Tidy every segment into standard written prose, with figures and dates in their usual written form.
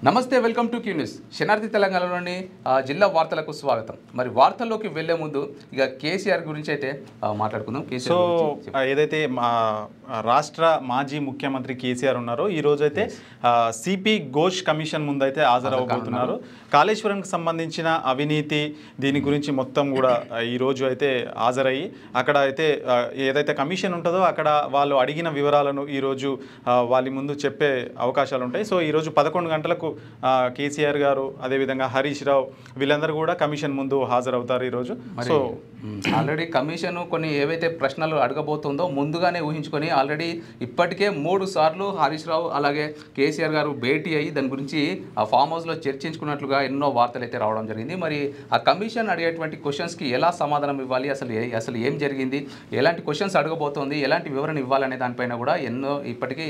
నమస్తే welcome to Q news. శనార్థి తెలంగాణలోని జిల్లా వార్తలకు స్వాగతం. మరి వార్తల్లోకి వెళ్లే ముందు ఇక కేసీఆర్ గురించి అయితే మాట్లాడుకుందాం. కేసీఆర్ ఏదైతే రాష్ట్ర మాజీ ముఖ్యమంత్రి కేసీఆర్ ఉన్నారో ఈ రోజు అయితే సిపి ఘోష్ కమిషన్ ముందు అయితే హాజరవబోతున్నారు. కాళేశ్వరంకి సంబంధించిన అవినీతి దీని గురించి మొత్తం కూడా ఈ రోజు అయితే హాజరయ్యి అక్కడ అయితే ఏదైతే కమిషన్ ఉంటుందో అక్కడ వాళ్ళు అడిగిన వివరాలను ఈరోజు వాళ్ళ ముందు చెప్పే అవకాశాలు ఉంటాయి. సో ఈరోజు 11 గంటలకు కేసీఆర్ గారు అదేవిధంగా హరీష్ రావు వీళ్ళందరూ కూడా కమిషన్ ముందు హాజరవుతారు ఈరోజు. సో ఆల్రెడీ కమిషన్ కొన్ని ఏవైతే ప్రశ్నలు అడగబోతుందో ముందుగానే ఊహించుకొని ఆల్రెడీ ఇప్పటికే 3 సార్లు హరీష్ రావు అలాగే కేసీఆర్ గారు భేటీ అయ్యి దాని గురించి ఆ ఫామ్ హౌస్లో చర్చించుకున్నట్లుగా ఎన్నో వార్తలు అయితే రావడం జరిగింది. మరి ఆ కమిషన్ అడిగేటువంటి క్వశ్చన్స్కి ఎలా సమాధానం ఇవ్వాలి, అసలు ఏం జరిగింది, ఎలాంటి క్వశ్చన్స్ అడగబోతోంది, ఎలాంటి వివరణ ఇవ్వాలనే దానిపైన కూడా ఎన్నో ఇప్పటికీ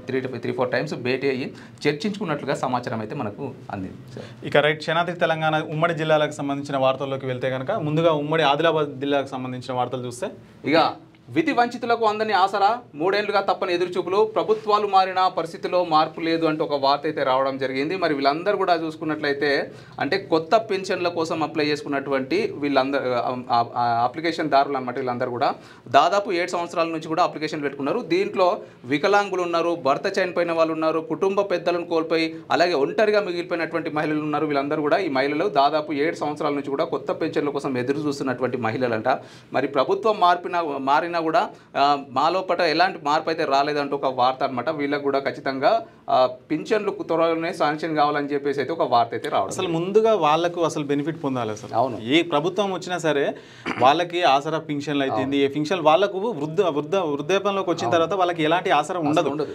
3-4 టైమ్స్ భేటీ అయ్యి చర్చించుకున్నట్లుగా సమాచారం అయితే మనకు అందింది. ఇక రైట్ శనార్థి తెలంగాణ ఉమ్మడి జిల్లాలకు సంబంధించిన వార్తల్లోకి వెళ్తే కనుక ముందుగా ఉమ్మడి ఆదిలాబాద్ జిల్లాకు సంబంధించిన వార్తలు చూస్తే ఇక విధి వంచితులకు అందని ఆసరా 3 ఏళ్లుగా తప్పని ఎదురుచూపులు, ప్రభుత్వాలు మారినా పరిస్థితిలో మార్పు లేదు అంటూ ఒక వార్త అయితే రావడం జరిగింది. మరి వీళ్ళందరూ కూడా చూసుకున్నట్లయితే అంటే కొత్త పెన్షన్ల కోసం అప్లై చేసుకున్నటువంటి వీళ్ళందరూ అప్లికేషన్ దారులు అన్నమాట. వీళ్ళందరూ కూడా దాదాపు 7 సంవత్సరాల నుంచి కూడా అప్లికేషన్ పెట్టుకున్నారు. దీంట్లో వికలాంగులు ఉన్నారు, భర్త చనిపోయిన వాళ్ళు ఉన్నారు, కుటుంబ పెద్దలను కోల్పోయి అలాగే ఒంటరిగా మిగిలిపోయినటువంటి మహిళలు ఉన్నారు. వీళ్ళందరూ కూడా ఈ మహిళలు దాదాపు 7 సంవత్సరాల నుంచి కూడా కొత్త పెన్షన్ల కోసం ఎదురు చూస్తున్నటువంటి మహిళలంట. మరి ప్రభుత్వం మారిన కూడా మా లోపల ఎలాంటి మార్పు అయితే రాలేదంటూ ఒక వార్త అనమాట. వీళ్ళకు కూడా ఖచ్చితంగా పింఛన్లు త్వరలోనే శాంక్షన్ కావాలని చెప్పేసి అయితే ఒక వార్త అయితే రావడం. అసలు ముందుగా వాళ్ళకు అసలు బెనిఫిట్ పొందాలి. అసలు అవును, ఏ ప్రభుత్వం వచ్చినా సరే వాళ్ళకి ఆసరా పింఛన్లు అయితే ఏ పింఛన్ వాళ్ళకు వృద్ధాప్యంలోకి వచ్చిన తర్వాత వాళ్ళకి ఎలాంటి ఆసరా ఉండదు.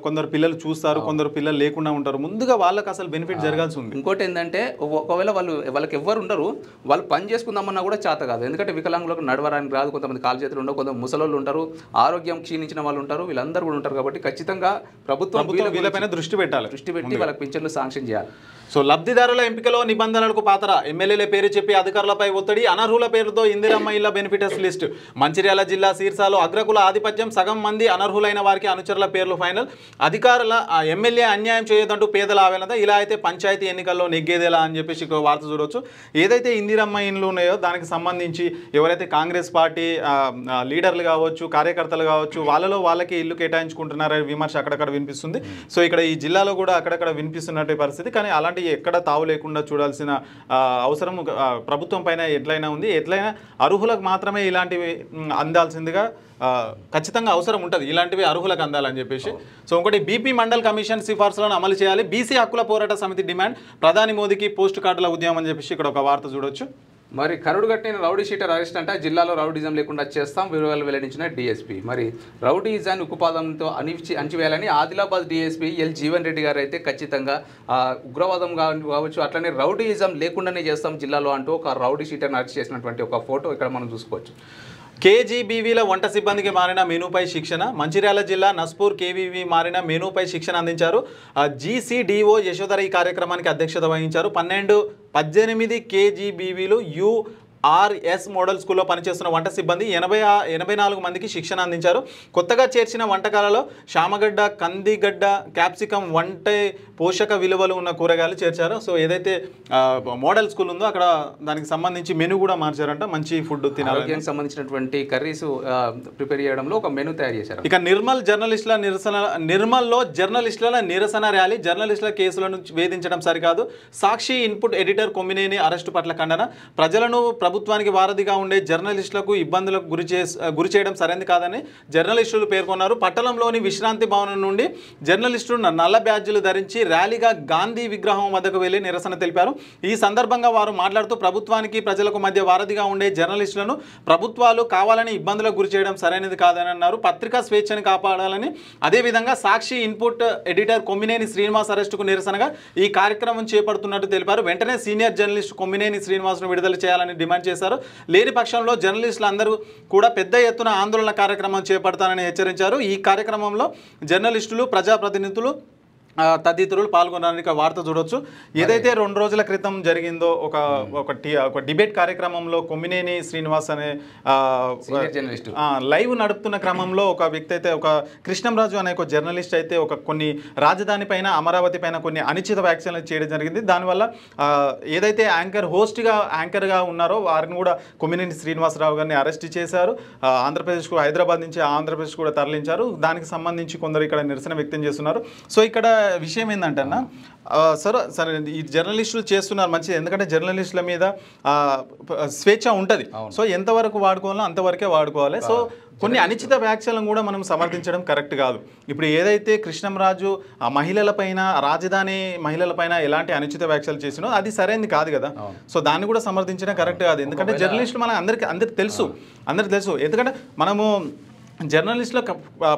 కొందరు పిల్లలు చూస్తారు, కొందరు పిల్లలు లేకుండా ఉంటారు. ముందుగా వాళ్ళకి అసలు బెనిఫిట్ జరగాల్సి ఉంది. ఇంకోటి ఏంటంటే ఒకవేళ వాళ్ళకి ఎవరు ఉండరు, వాళ్ళు పని చేసుకుందామన్నా కూడా చేత కాదు. ఎందుకంటే వికలాంగులకు నడవడానికి రాదు, కొంతమంది కాలు చేతులు ఉండవు, కొంత ముసలోళ్ళు ఉంటారు, ఆరోగ్యం క్షీణించిన వాళ్ళు ఉంటారు, వీళ్ళందరూ కూడా ఉంటారు. కాబట్టి ఖచ్చితంగా ప్రభుత్వం వీళ్ళపైన దృష్టి పెట్టి వాళ్ళకి పింఛన్లు శాంక్షన్ చేయాలి. సో లబ్ధిదారుల ఎంపికలో నిబంధనలకు పాతర, ఎమ్మెల్యేల పేరు చెప్పి అధికారులపై ఒత్తిడి, అనర్హుల పేరుతో ఇందిరమ్మ ఇళ్ల బెనిఫిటర్స్ లిస్టు. మంచిర్యాల జిల్లా శీర్షాలో అగ్రకుల ఆధిపత్యం, సగం మంది అనర్హులైన వారికి అనుచరుల పేర్లు ఫైనల్. అధికారుల ఎమ్మెల్యే అన్యాయం చేయొద్దంటూ పేదల ఆవేదన. ఇలా అయితే పంచాయతీ ఎన్నికల్లో నెగ్గేదేలా అని చెప్పేసి వార్త చూడవచ్చు. ఏదైతే ఇందిరమ్మ ఇండ్లు ఉన్నాయో దానికి సంబంధించి ఎవరైతే కాంగ్రెస్ పార్టీ లీడర్లు కావచ్చు, కార్యకర్తలు కావచ్చు, వాళ్ళకి ఇల్లు కేటాయించుకుంటున్నారనే విమర్శ అక్కడక్కడ వినిపిస్తుంది. సో ఇక్కడ ఈ జిల్లాలో కూడా అక్కడక్కడ వినిపిస్తున్నట్టు పరిస్థితి. కానీ అలాంటి ఎక్కడ తావు లేకుండా చూడాల్సిన అవసరం ప్రభుత్వం పైన ఎట్లయినా ఉంది. ఎట్లయినా అర్హులకు మాత్రమే ఇలాంటివి అందాల్సిందిగా ఖచ్చితంగా అవసరం ఉంటుంది, ఇలాంటివి అర్హులకు అందాలని చెప్పేసి. సో ఇంకోటి బీపీ మండల్ కమిషన్ సిఫార్సులను అమలు చేయాలి, బీసీ హక్కుల పోరాట సమితి డిమాండ్. ప్రధాని మోదీకి పోస్ట్ కార్డుల ఉద్యమం అని చెప్పేసి ఇక్కడ ఒక వార్త చూడొచ్చు. మరి కరుడు కట్టిన రౌడీ షీటర్ అరెస్ట్ అంటే జిల్లాలో రౌడీజం లేకుండా చేస్తాం వివరాలు వెల్లడించిన డీఎస్పీ. మరి రౌడీజాన్ని ఉక్కుపాదంతో అణిచివేయాలని ఆదిలాబాద్ డీఎస్పీ ఎల్ జీవన్ రెడ్డి గారు అయితే ఖచ్చితంగా ఉగ్రవాదం కావచ్చు అట్లనే రౌడీజం లేకుండానే చేస్తాం జిల్లాలో అంటూ ఒక రౌడీ షీటర్ని అరెస్ట్ చేసినటువంటి ఒక ఫోటో ఇక్కడ మనం చూసుకోవచ్చు. కేజీబీవీల వంట సిబ్బందికి మారిన మెనూపై శిక్షణ. మంచిర్యాల జిల్లా నస్పూర్ కేవీవీ మారిన మెనూపై శిక్షణ అందించారు. జీసీడీఓ యశోధర ఈ కార్యక్రమానికి అధ్యక్షత వహించారు. 18 కేజీబీవీలు యుఆర్ఎస్ మోడల్ స్కూల్లో పనిచేస్తున్న వంట సిబ్బంది 84 మందికి శిక్షణ అందించారు. కొత్తగా చేర్చిన వంటకాలలో శామగడ్డ, కందిగడ్డ, క్యాప్సికం వంట పోషక విలువలు ఉన్న కూరగాయలు చేర్చారు. సో ఏదైతే మోడల్ స్కూల్ ఉందో అక్కడ దానికి సంబంధించి మెనూ కూడా మార్చారంట. మంచి ఫుడ్ తినాలి, ఆరోగ్యానికి సంబంధించినటువంటి కర్రీస్ ప్రిపేర్ చేయడంలో ఒక మెనూ తయారు చేశారు. ఇక నిర్మల్లో జర్నలిస్టుల నిరసన ర్యాలీ. జర్నలిస్టుల కేసులను వేధించడం సరికాదు, సాక్షి ఇన్పుట్ ఎడిటర్ కొమ్మినేని అరెస్టు పట్ల ఖండన. ప్రజలను ప్రభుత్వానికి వారధిగా ఉండే జర్నలిస్టులకు ఇబ్బందులకు గురి చేయడం సరైనది కాదని జర్నలిస్టులు పేర్కొన్నారు. పట్టణంలోని విశ్రాంతి భవనం నుండి జర్నలిస్టులు నల్ల బ్యాడ్జీలు ధరించి ర్యాలీగా గాంధీ విగ్రహం వద్దకు వెళ్లి నిరసన తెలిపారు. ఈ సందర్భంగా వారు మాట్లాడుతూ ప్రభుత్వానికి ప్రజలకు మధ్య వారధిగా ఉండే జర్నలిస్టులను ప్రభుత్వాలు కావాలని ఇబ్బందులకు గురి చేయడం సరైనది కాదని అన్నారు. పత్రికా స్వేచ్ఛను కాపాడాలని, అదేవిధంగా సాక్షి ఇన్పుట్ ఎడిటర్ కొమ్మినేని శ్రీనివాస్ అరెస్టుకు నిరసనగా ఈ కార్యక్రమం చేపడుతున్నట్టు తెలిపారు. వెంటనే సీనియర్ జర్నలిస్టు కొమ్మినేని శ్రీనివాస్ను విడుదల చేయాలని డిమాండ్ చేశారు. లేని పక్షంలో జర్నలిస్టులు అందరూ కూడా పెద్ద ఎత్తున ఆందోళన కార్యక్రమం చేపడతానని హెచ్చరించారు. ఈ కార్యక్రమంలో జర్నలిస్టులు, ప్రజాప్రతినిధులు, తదితరులు పాల్గొనడానికి వార్త చూడొచ్చు. ఏదైతే 2 రోజుల క్రితం జరిగిందో ఒక డిబేట్ కార్యక్రమంలో కొమ్మినేని శ్రీనివాస్ అనే లైవ్ నడుపుతున్న క్రమంలో ఒక వ్యక్తి అయితే, ఒక కృష్ణంరాజు అనే ఒక జర్నలిస్ట్ అయితే కొన్ని రాజధాని పైన, అమరావతి పైన కొన్ని అనుచిత వ్యాఖ్యలు చేయడం జరిగింది. దానివల్ల ఏదైతే యాంకర్గా ఉన్నారో వారిని కూడా కొమ్మినేని శ్రీనివాసరావు గారిని అరెస్ట్ చేశారు. ఆంధ్రప్రదేశ్కు, హైదరాబాద్ నుంచి ఆంధ్రప్రదేశ్ కూడా తరలించారు. దానికి సంబంధించి కొందరు ఇక్కడ నిరసన వ్యక్తం చేస్తున్నారు. సో ఇక్కడ విషయం ఏంటంటే అన్న, సరే ఈ జర్నలిస్టులు చేస్తున్నారు మంచిది, ఎందుకంటే జర్నలిస్టుల మీద స్వేచ్ఛ ఉంటుంది. సో ఎంతవరకు వాడుకోవాలో అంతవరకే వాడుకోవాలి. సో కొన్ని అనుచిత వ్యాఖ్యలను కూడా మనం సమర్థించడం కరెక్ట్ కాదు. ఇప్పుడు ఏదైతే కృష్ణంరాజు ఆ మహిళలపైన, రాజధాని మహిళలపైన ఎలాంటి అనుచిత వ్యాఖ్యలు చేసినో అది సరైనది కాదు కదా. సో దాన్ని కూడా సమర్థించడం కరెక్ట్ కాదు. ఎందుకంటే జర్నలిస్టులు మన అందరికి తెలుసు. ఎందుకంటే మనము జర్నలిస్టులో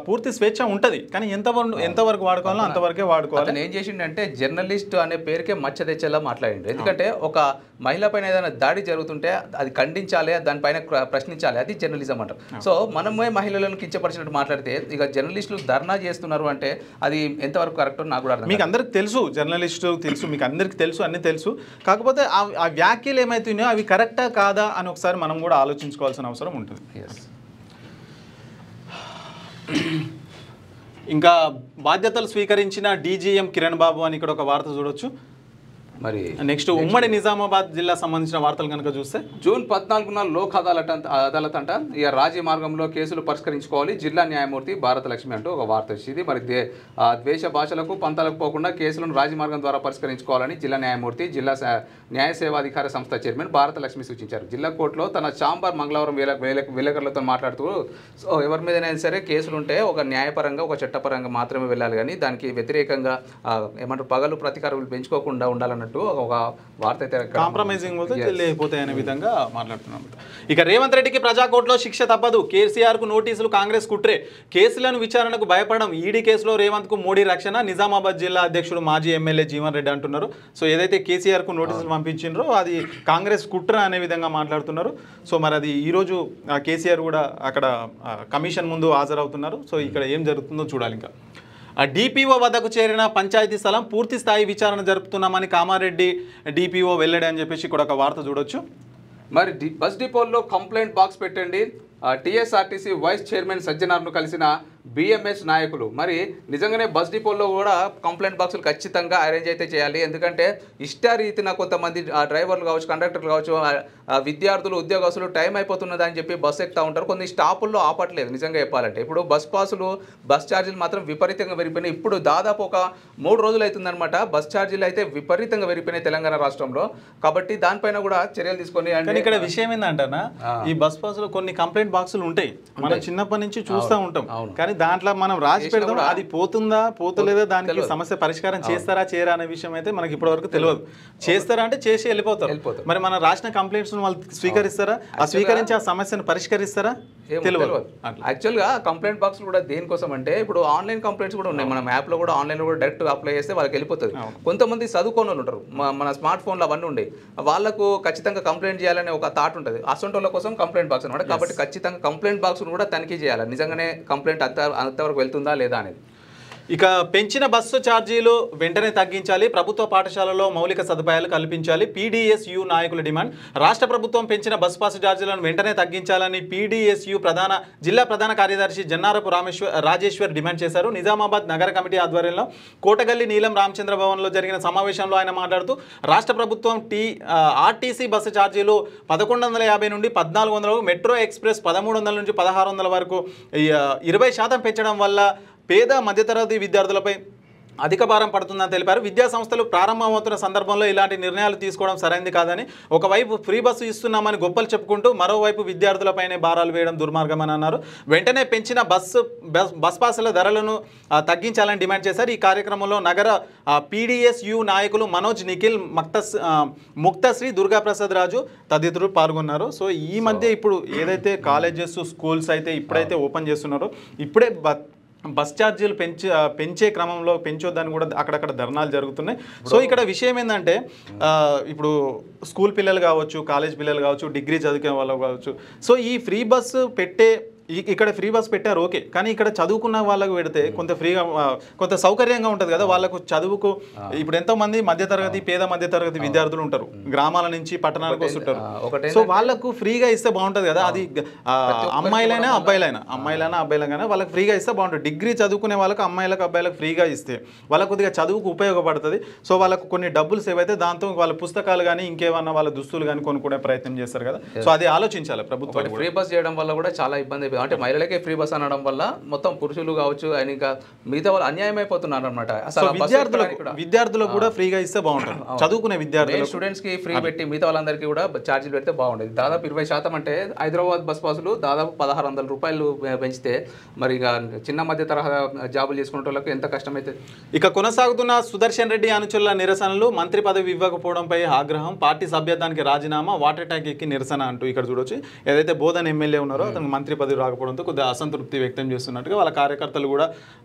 పూర్తి స్వేచ్ఛ ఉంటుంది, కానీ ఎంతవరకు వాడుకోవాలో అంతవరకే వాడుకోవాలి. అతను ఏం చేసిండంటే జర్నలిస్ట్ అనే పేరుకే మచ్చ తెచ్చేలా మాట్లాడిండు. ఎందుకంటే ఒక మహిళ పైన ఏదైనా దాడి జరుగుతుంటే అది ఖండించాలి, దానిపైన ప్రశ్నించాలి, అది జర్నలిజం అంటారు. సో మనమే మహిళలను కించపరిచినట్టు మాట్లాడితే ఇక జర్నలిస్టులు ధర్నా చేస్తున్నారు అంటే అది ఎంతవరకు కరెక్ట్ నాకు కూడా అర్థం. మీకు అందరికి తెలుసు, జర్నలిస్టు తెలుసు, మీకు అందరికి తెలుసు, అన్నీ తెలుసు. కాకపోతే ఆ వ్యాఖ్యలు ఏమైతున్నాయో అవి కరెక్టా కాదా అని ఒకసారి మనం కూడా ఆలోచించుకోవాల్సిన అవసరం ఉంటుంది. ఇంకా బాధ్యతలు స్వీకరించిన డీజీఎం కిరణ్ బాబు అని ఇక్కడ ఒక వార్త చూడొచ్చు. మరి నెక్స్ట్ ఉమ్మడి నిజామాబాద్ జిల్లా సంబంధించిన వార్తలు కనుక చూస్తే, జూన్ 14న లోక్ అదాలత్ అంట ఇక రాజీ మార్గంలో కేసులు పరిష్కరించుకోవాలి జిల్లా న్యాయమూర్తి భారతలక్ష్మి అంటూ ఒక వార్త వచ్చింది. మరి ద్వేష భాషలకు పంతాలకు పోకుండా కేసులను రాజీ మార్గం ద్వారా పరిష్కరించుకోవాలని జిల్లా న్యాయమూర్తి, జిల్లా న్యాయ సేవాధికార సంస్థ చైర్మన్ భారతలక్ష్మి సూచించారు. జిల్లా కోర్టులో తన ఛాంబర్ మంగళవారం విలేకరులతో మాట్లాడుతూ, సో ఎవరి మీదైనా సరే కేసులు ఉంటే ఒక న్యాయపరంగా, ఒక చట్టపరంగా మాత్రమే వెళ్ళాలి, కానీ దానికి వ్యతిరేకంగా ఏమంటారు పగలు ప్రతీకారాలు పెంచుకోకుండా ఉండాలన్నట్టు ఒక వార్త అయితే కాంప్రమైజింగ్ లేకపోతే అనే విధంగా మాట్లాడుతున్నాం. ఇక రేవంత్ రెడ్డికి ప్రజాకోర్టులో శిక్ష తప్పదు. కేసీఆర్కు నోటీసులు, కాంగ్రెస్ కుట్రే. కేసులను విచారణకు భయపడడం. ఈడీ కేసులో రేవంత్కు మోడీ రక్షణ. నిజామాబాద్ జిల్లా అధ్యక్షుడు మాజీ ఎమ్మెల్యే జీవన్ రెడ్డి అంటున్నారు. సో ఏదైతే కేసీఆర్కు నోటీసులు పంపించిండ్రో అది కాంగ్రెస్ కుట్ర అనే విధంగా మాట్లాడుతున్నారు. సో మరి అది ఈరోజు కేసీఆర్ కూడా అక్కడ కమిషన్ ముందు హాజరవుతున్నారు. సో ఇక్కడ ఏం జరుగుతుందో చూడాలి. ఇంకా డిపిఓ వద్దకు చేరిన పంచాయతీ స్థలం పూర్తి స్థాయి విచారణ జరుపుతున్నామని కామారెడ్డి డిపిఓ వెళ్ళాడని చెప్పేసి ఇక్కడ ఒక వార్త చూడొచ్చు. మరి బస్ డిపోల్లో కంప్లైంట్ బాక్స్ పెట్టండి. టీఎస్ఆర్టీసీ వైస్ చైర్మన్ సజ్జనార్ను కలిసిన బిఎంఎస్ నాయకులు. మరి నిజంగానే బస్ డిపోల్లో కూడా కంప్లైంట్ బాక్సులు ఖచ్చితంగా అరేంజ్ అయితే చేయాలి. ఎందుకంటే ఇష్టారీతిన కొంతమంది డ్రైవర్లు కావచ్చు, కండక్టర్లు కావచ్చు, విద్యార్థులు, ఉద్యోగస్తులు టైం అయిపోతున్నదని చెప్పి బస్సు ఎక్కుతూ ఉంటారు. కొన్ని స్టాపుల్లో ఆపట్లేదు. నిజంగా చెప్పాలంటే ఇప్పుడు బస్ పాసులు, బస్ ఛార్జీలు మాత్రం విపరీతంగా పెరిగిపోయినాయి. ఇప్పుడు దాదాపు ఒక 3 రోజులు అవుతుందన్నమాట. బస్ ఛార్జీలు అయితే విపరీతంగా పెరిగిపోయినాయి తెలంగాణ రాష్ట్రంలో. కాబట్టి దానిపైన కూడా చర్యలు తీసుకొని. అంటే ఇక్కడ విషయం ఏంటంటే ఈ బస్ పాసులు కొన్ని కంప్లైంట్ బాక్సులు ఉంటాయి, మనం చిన్నప్పటి నుంచి చూస్తూ ఉంటాం. కానీ దాంట్లో మనం రాసి పెడతాం, అది పోతుందా పోతలేదా, దానికి సమస్య పరిష్కారం చేస్తారా చేయరా అనే విషయం అయితే మనకి ఇప్పటివరకు తెలియదు. చేస్తారా అంటే చేసి వెళ్ళిపోతారు. మరి మనం రాసిన కంప్లైంట్స్ వాళ్ళు స్వీకరిస్తారా, ఆ స్వీకరించి ఆ సమస్యను పరిష్కరిస్తారా తెలియదు. యాక్చువల్గా కంప్లైంట్ బాక్స్ కూడా దేనికోసం అంటే ఇప్పుడు ఆన్లైన్ కంప్లైంట్స్ కూడా ఉన్నాయి. మనం యాప్లో కూడా ఆన్లైన్లో కూడా డైరెక్ట్ అప్లై చేస్తే వాళ్ళకి వెళ్ళిపోతుంది. కొంతమంది చదువుకోని వాళ్ళు ఉంటారు, మన స్మార్ట్ ఫోన్లో అవన్నీ ఉండే వాళ్ళకు ఖచ్చితంగా కంప్లైంట్ చేయాలనే ఒక థాట్ ఉంటుంది. అసొంటి వాళ్ళ కోసం కంప్లైంట్ బాక్స్ అనమాట. కాబట్టి ఖచ్చితంగా కంప్లైంట్ బాక్స్ కూడా తనిఖీ చేయాలి, నిజంగానే కంప్లైంట్ అంతవరకు వెళ్తుందా లేదా అనేది. ఇక పెంచిన బస్సు ఛార్జీలు వెంటనే తగ్గించాలి, ప్రభుత్వ పాఠశాలలో మౌలిక సదుపాయాలు కల్పించాలి. పీడీఎస్యు నాయకుల డిమాండ్. రాష్ట్ర ప్రభుత్వం పెంచిన బస్ పాస్ ఛార్జీలను వెంటనే తగ్గించాలని పీడీఎస్యు జిల్లా ప్రధాన కార్యదర్శి జన్నారపు రాజేశ్వర్ డిమాండ్ చేశారు. నిజామాబాద్ నగర కమిటీ ఆధ్వర్యంలో కోటగల్లి నీలం రామచంద్ర భవన్లో జరిగిన సమావేశంలో ఆయన మాట్లాడుతూ రాష్ట్ర ప్రభుత్వం ఆర్టీసీ బస్సు ఛార్జీలు 1150 నుండి 1400, మెట్రో ఎక్స్ప్రెస్ 1300 నుంచి 1600 వరకు 20% పెంచడం వల్ల పేద మధ్యతరగతి విద్యార్థులపై అధిక భారం పడుతుందని తెలిపారు. విద్యా సంస్థలు ప్రారంభమవుతున్న సందర్భంలో ఇలాంటి నిర్ణయాలు తీసుకోవడం సరైనది కాదని, ఒకవైపు ఫ్రీ బస్సు ఇస్తున్నామని గొప్పలు చెప్పుకుంటూ మరోవైపు విద్యార్థులపైనే భారాలు వేయడం దుర్మార్గమని అన్నారు. వెంటనే పెంచిన బస్ పాసుల ధరలను తగ్గించాలని డిమాండ్ చేశారు. ఈ కార్యక్రమంలో నగర పీడీఎస్యు నాయకులు మనోజ్, నిఖిల్, ముక్తశ్రీ, దుర్గాప్రసాద్ రాజు తదితరులు పాల్గొన్నారు. సో ఈ మధ్య ఇప్పుడు ఏదైతే కాలేజెస్, స్కూల్స్ అయితే ఇప్పుడైతే ఓపెన్ చేస్తున్నారో, ఇప్పుడే బస్ ఛార్జీలు పెంచే క్రమంలో పెంచొద్దని కూడా అక్కడక్కడ ధర్నాలు జరుగుతున్నాయి. సో ఇక్కడ విషయం ఏంటంటే ఇప్పుడు స్కూల్ పిల్లలు కావచ్చు, కాలేజ్ పిల్లలు కావచ్చు, డిగ్రీ చదువుకునే వాళ్ళు కావచ్చు, సో ఈ ఫ్రీ బస్సు పెట్టే ఇక్కడ ఫ్రీ బస్ పెట్టారు ఓకే, కానీ ఇక్కడ చదువుకున్న వాళ్ళకు పెడితే కొంత ఫ్రీగా కొంత సౌకర్యంగా ఉంటుంది కదా వాళ్ళకు చదువుకు. ఇప్పుడు ఎంతో మంది మధ్యతరగతి పేద మధ్యతరగతి విద్యార్థులు ఉంటారు, గ్రామాల నుంచి పట్టణాలకు వస్తుంటారు. సో వాళ్ళకు ఫ్రీగా ఇస్తే బాగుంటుంది కదా. అది అమ్మాయిలైనా అబ్బాయిలైనా వాళ్ళకి ఫ్రీగా ఇస్తే బాగుంటుంది. డిగ్రీ చదువుకునే వాళ్ళకి అమ్మాయిలకు అబ్బాయిలకు ఫ్రీగా ఇస్తే వాళ్ళకు కొద్దిగా చదువుకు ఉపయోగపడుతుంది. సో వాళ్ళకు కొన్ని డబ్బులు సేవ్ అయితే దాంతో వాళ్ళ పుస్తకాలు కానీ ఇంకేమన్నా వాళ్ళ దుస్తులు కానీ కొనుక్కునే ప్రయత్నం చేస్తారు కదా. సో అది ఆలోచించాలి ప్రభుత్వం. ఫ్రీ బస్ చేయడం వల్ల కూడా చాలా ఇబ్బంది అయిపోయింది. అంటే మహిళలకే ఫ్రీ బస్ అనడం వల్ల మొత్తం పురుషులు కావచ్చు ఆయన ఇంకా మిగతా వాళ్ళు అన్యాయం అయిపోతున్నారు అనమాట. అసలు విద్యార్థులకు కూడా ఫ్రీగా ఇస్తే బాగుంటుంది. చదువుకునే విద్యార్థులు స్టూడెంట్స్ కి ఫ్రీ పెట్టి మిగతా వాళ్ళందరికీ కూడా ఛార్జీలు పెడితే బాగుండేది. దాదాపు 20% అంటే హైదరాబాద్ బస్ పాసులు దాదాపు 1600 రూపాయలు పెంచితే మరి ఇక చిన్న మధ్య తరహా జాబులు చేసుకునే వాళ్ళకి ఎంత కష్టమైతే. ఇక కొనసాగుతున్న సుదర్శన్ రెడ్డి అనుచరుల నిరసనలు, మంత్రి పదవి ఇవ్వకపోవడంపై ఆగ్రహం, పార్టీ సభ్యత్వానికి రాజీనామా, వాటర్ ట్యాంక్ ఎక్కి నిరసన అంటూ ఇక్కడ చూడొచ్చు. ఏదైతే బోధన్ ఎమ్మెల్యే ఉన్నారో అతను మంత్రి పదవి రాకపోవడంతో కొద్దిగా అసంతృప్తి వ్యక్తం చేస్తున్నట్టుగా వాళ్ళ కార్యకర్తలు కూడా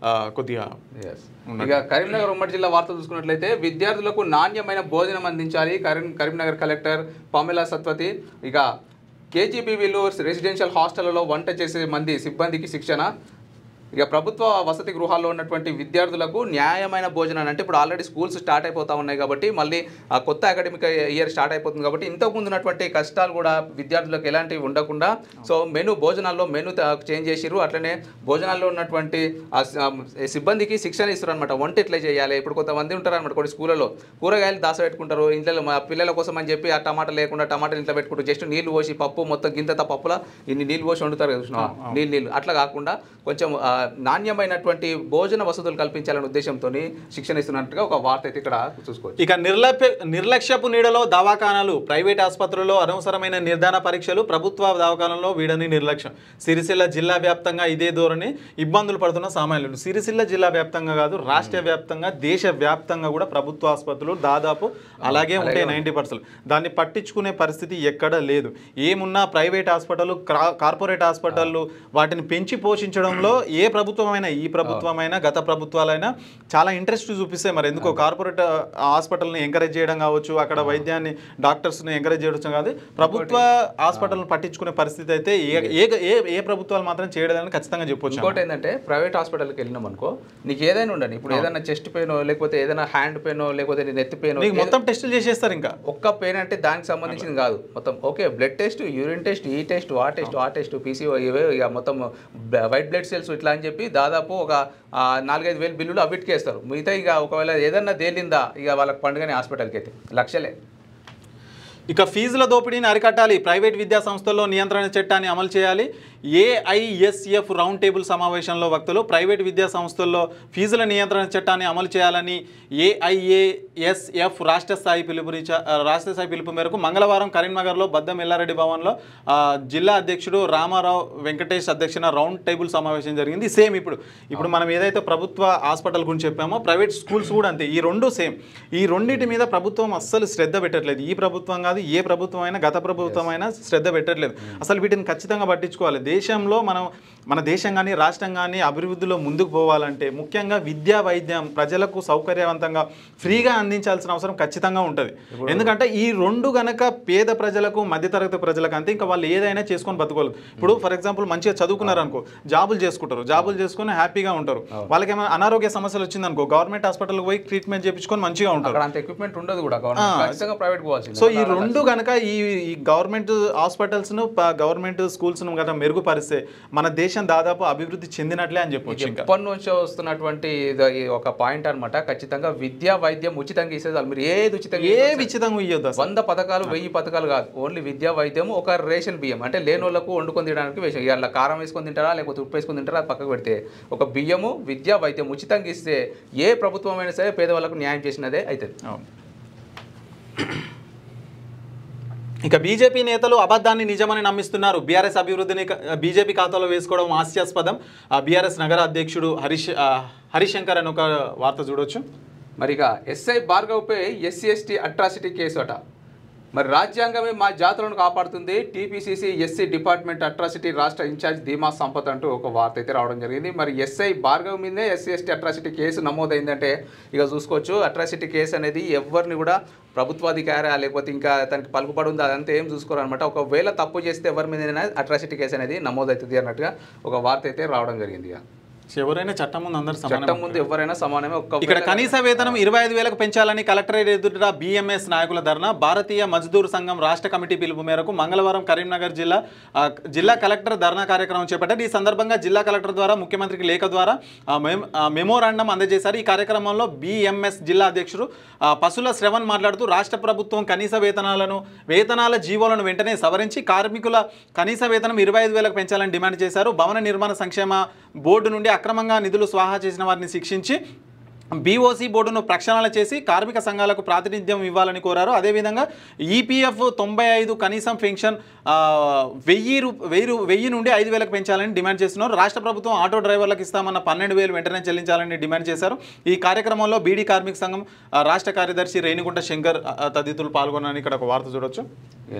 కొద్దిగా. ఇక కరీంనగర్ ఉమ్మడి జిల్లా వార్తలు చూసుకున్నట్లయితే విద్యార్థులకు నాణ్యమైన భోజనం అందించాలి కరీంనగర్ కలెక్టర్ పామెలా సత్వతి. ఇక కేజీబీవీలు రెసిడెన్షియల్ హాస్టళ్లలో వంట చేసే మంది సిబ్బందికి శిక్షణ. ఇక ప్రభుత్వ వసతి గృహాల్లో ఉన్నటువంటి విద్యార్థులకు న్యాయమైన భోజనాన్ని, అంటే ఇప్పుడు ఆల్రెడీ స్కూల్స్ స్టార్ట్ అయిపోతూ ఉన్నాయి కాబట్టి మళ్ళీ ఆ కొత్త అకాడమిక్ ఇయర్ స్టార్ట్ అయిపోతుంది కాబట్టి ఇంతకుముందు ఉన్నటువంటి కష్టాలు కూడా విద్యార్థులకు ఎలాంటివి ఉండకుండా సో భోజనాల్లో మెనూ చేంజ్ చేసిర్రు. అట్లనే భోజనాల్లో ఉన్నటువంటి సిబ్బందికి శిక్షణ ఇస్తారు అనమాట. వంట ఎట్లా చేయాలి. ఇప్పుడు కొంతమంది ఉంటారు అనమాట కొన్ని స్కూళ్ళలో కూరగాయలు దాసపెట్టుకుంటారు ఇంట్లో పిల్లల కోసం అని చెప్పి ఆ టమాటా లేకుండా టమాటాలు ఇంట్లో పెట్టుకుంటారు. జస్ట్ నీళ్ళు పోసి పప్పు మొత్తం గింత పప్పులా ఇన్ని నీళ్ళు పోసి వండుతారు కదా నీళ్ళు అట్లా కాకుండా కొంచెం నాణ్యమైనటువంటి భోజన వసతులు కల్పించాలనే ఉద్దేశంతో శిక్షణ ఇస్తున్నట్టుగా ఒక వార్త అయితే ఇక్కడ చూసుకోవచ్చు. ఇక నిర్లక్ష్యపు నీడలో దవాఖానాలు, ప్రైవేట్ ఆసుపత్రుల్లో అనవసరమైన నిర్ధారణ పరీక్షలు, ప్రభుత్వ దవాఖానాల్లో వీడని నిర్లక్ష్యం. సిరిసిల్ల జిల్లా వ్యాప్తంగా ఇదే ధోరణి ఇబ్బందులు పడుతున్న సామాన్యులు. సిరిసిల్ల జిల్లా వ్యాప్తంగా కాదు, రాష్ట్ర వ్యాప్తంగా దేశ వ్యాప్తంగా కూడా ప్రభుత్వ ఆసుపత్రులు దాదాపు అలాగే ఉంటాయి 90%. దాన్ని పట్టించుకునే పరిస్థితి ఎక్కడ లేదు. ఏమున్నా ప్రైవేట్ హాస్పిటల్, కార్పొరేట్ హాస్పిటళ్ళు వాటిని పెంచి పోషించడంలో ఏ ప్రభుత్వమైనా ఈ ప్రభుత్వమైనా గత ప్రభుత్వాలైనా చాలా ఇంట్రెస్ట్ చూపిస్తే మరి ఎందుకో కార్పొరేట్ హాస్పిటల్ని ఎంకరేజ్ చేయడం కావచ్చు, అక్కడ వైద్యాన్ని డాక్టర్స్ని ఎంకరేజ్ చేయడం కాదు, ప్రభుత్వ హాస్పిటల్ని పట్టించుకునే పరిస్థితి అయితే ఏ ప్రభుత్వాలు మాత్రం చేయలేదని ఖచ్చితంగా చెప్పొచ్చు. ఇంకోటి ఏంటంటే ప్రైవేట్ హాస్పిటల్కి వెళ్ళినాం అనుకో నీకు ఏదైనా ఉండని, ఇప్పుడు ఏదైనా చెస్ట్ పెయిన్ లేకపోతే ఏదైనా హ్యాండ్ పెయిన్ లేకపోతే నెత్తి పెయిన్ మొత్తం టెస్టులు చేసేస్తారు. ఇంకా ఒక్క పెయిన్ అంటే దానికి సంబంధించింది కాదు, మొత్తం okay blood test, urine test, ఈ టెస్ట్, ఆ టెస్ట్, పీసీఓ, ఇవే ఇక మొత్తం వైట్ బ్లడ్ సెల్స్ ఇట్లా అని చెప్పి దాదాపు ఒక 4-5 వేలు బిల్లులు అవిటికి వేస్తారు. మిగతా ఇక ఒకవేళ ఏదన్నా తేలిందా ఇక వాళ్ళకి పండుగని హాస్పిటల్కి అయితే లక్షలే. ఇక ఫీజుల దోపిడీని అరికట్టాలి, ప్రైవేట్ విద్యా సంస్థల్లో నియంత్రణ చట్టాన్ని అమలు చేయాలి. ఏఐఎస్ఎఫ్ రౌండ్ టేబుల్ సమావేశంలో వక్తలు ప్రైవేట్ విద్యా సంస్థల్లో ఫీజుల నియంత్రణ చట్టాన్ని అమలు చేయాలని ఏఐఏఎస్ఎఫ్ రాష్ట్ర స్థాయి పిలుపు మేరకు మంగళవారం కరీంనగర్లో బద్దం ఎల్లారెడ్డి భవన్లో జిల్లా అధ్యక్షుడు రామారావు వెంకటేష్ అధ్యక్షన రౌండ్ టేబుల్ సమావేశం జరిగింది. సేమ్ ఇప్పుడు మనం ఏదైతే ప్రభుత్వ హాస్పిటల్ గురించి చెప్పామో ప్రైవేట్ స్కూల్స్ కూడా అంతే. ఈ రెండు సేమ్. ఈ రెండింటి మీద ప్రభుత్వం అస్సలు శ్రద్ధ పెట్టట్లేదు. ఈ ప్రభుత్వం కాదు, ఏ ప్రభుత్వం అయినా, గత ప్రభుత్వం అయినా శ్రద్ధ పెట్టట్లేదు. అసలు వీటిని ఖచ్చితంగా పట్టించుకోవాలి. దేశంలో మన దేశం కానీ రాష్ట్రం కానీ అభివృద్ధిలో ముందుకు పోవాలంటే ముఖ్యంగా విద్యా వైద్యం ప్రజలకు సౌకర్యవంతంగా ఫ్రీగా అందించాల్సిన అవసరం ఖచ్చితంగా ఉంటుంది. ఎందుకంటే ఈ రెండు గనక పేద ప్రజలకు మధ్యతరగతి ప్రజలకు అంతే, ఇంకా వాళ్ళు ఏదైనా చేసుకొని బతుకోలేదు. ఇప్పుడు ఫర్ ఎగ్జాంపుల్ మంచిగా చదువుకున్నారు అనుకో, జాబులు చేసుకొని హ్యాపీగా ఉంటారు. వాళ్ళకి ఏమైనా అనారోగ్య సమస్యలు వచ్చిందనుకో గవర్నమెంట్ హాస్పిటల్కి పోయి ట్రీట్మెంట్ చేయించుకొని మంచిగా ఉంటారు. అంత ఎక్విప్మెంట్ ఉండదు కూడా, ప్రైవేట్ పోవాల్సింది. సో ఈ రెండు గనక ఈ గవర్నమెంట్ హాస్పిటల్స్ను గవర్నమెంట్ స్కూల్స్ను కనుక మెరుగుపరిస్తే మన దేశం దాదాపు అభివృద్ధి చెందినట్లే అని చెప్పొచ్చు. ఇప్పటి నుంచి వస్తున్నటువంటి ఒక పాయింట్ అనమాట. ఖచ్చితంగా విద్యా వైద్యం ఉచితంగా ఇస్తే మీరు ఏది ఉచితంగా ఇవ్వద్దు. 100 పథకాలు 1000 పథకాలు కాదు, ఓన్లీ విద్యా వైద్యం. ఒక రేషన్ బియ్యం అంటే లేని వాళ్ళకు వండుకొని తినడానికి వేసాం. ఇలా కారం వేసుకొని తింటారా లేకపోతే ఉప్పు వేసుకొని తింటారా అది పక్కకు పెడితే ఒక బియ్యము విద్యా వైద్యం ఉచితంగా ఇస్తే ఏ ప్రభుత్వం అయినా సరే పేదవాళ్ళకు న్యాయం చేసినదే అవుతుంది. ఇక బీజేపీ నేతలు అబద్ధాన్ని నిజమని నమ్మిస్తున్నారు. బీఆర్ఎస్ అభివృద్ధిని బీజేపీ ఖాతాలో వేసుకోవడం హాస్యాస్పదం. బీఆర్ఎస్ నగర అధ్యక్షుడు హరిశంకర్ అని ఒక వార్త చూడొచ్చు. మరి ఇక ఎస్ఐ భార్గవ్పై SC/ST అట్రాసిటీ కేసు అట. మరి రాజ్యాంగమే మా జాతులను కాపాడుతుంది, టీపీసీసీ ఎస్సీ డిపార్ట్మెంట్ అట్రాసిటీ రాష్ట్ర ఇన్ఛార్జ్ ధీమా సంపత్ అంటూ ఒక వార్త అయితే రావడం జరిగింది. మరి ఎస్ఐ భార్గవ్ మీదే ఎస్సీ ఎస్టీ అట్రాసిటీ కేసు నమోదైందంటే ఇక చూసుకోవచ్చు. అట్రాసిటీ కేసు అనేది ఎవరిని కూడా ప్రభుత్వాధికారి లేకపోతే ఇంకా తనకి పలుకుబడి ఉంది అదంతా ఏం చూసుకోరనమాట. ఒకవేళ తప్పు చేస్తే ఎవరి మీద అట్రాసిటీ కేసు అనేది నమోదవుతుంది అన్నట్టుగా ఒక వార్త అయితే రావడం జరిగింది. ఎవరైనా చట్టం ముందు అందరూ చట్టం ముందు ఎవరైనా సమానమే. ఇక్కడ కనీస వేతనం 25,000కు పెంచాలని కలెక్టరేట్ ఎదుట BMS నాయకుల ధర్నా. భారతీయ మజ్దూర్ సంఘం రాష్ట్ర కమిటీ పిలుపు మేరకు మంగళవారం కరీంనగర్ జిల్లా కలెక్టర్ ధర్నా కార్యక్రమం చేపట్టారు. ఈ సందర్భంగా జిల్లా కలెక్టర్ ద్వారా ముఖ్యమంత్రికి లేఖ ద్వారా మెమోరాండం అందజేశారు. ఈ కార్యక్రమంలో BMS జిల్లా అధ్యక్షుడు పసుల శ్రవణ్ మాట్లాడుతూ రాష్ట్ర ప్రభుత్వం కనీస వేతనాల జీవోలను వెంటనే సవరించి కార్మికుల కనీస వేతనం 25,000కు పెంచాలని డిమాండ్ చేశారు. భవన నిర్మాణ సంక్షేమ బోర్డు నుండి అక్రమంగా నిధులు స్వాహా చేసిన వారిని శిక్షించి BOC బోర్డును ప్రక్షాళన చేసి కార్మిక సంఘాలకు ప్రాతినిధ్యం ఇవ్వాలని కోరారు. అదేవిధంగా EPF 95 కనీసం పెన్షన్ 1000 నుండి 5,000కు పెంచాలని డిమాండ్ చేస్తున్నారు. రాష్ట్ర ప్రభుత్వం ఆటో డ్రైవర్లకు ఇస్తామన్న 12,000 వెంటనే చెల్లించాలని డిమాండ్ చేశారు. ఈ కార్యక్రమంలో బీడీ కార్మిక సంఘం రాష్ట్ర కార్యదర్శి రేణిగుంట శంకర్ తదితరులు పాల్గొన్నారని ఇక్కడ ఒక వార్త చూడొచ్చు.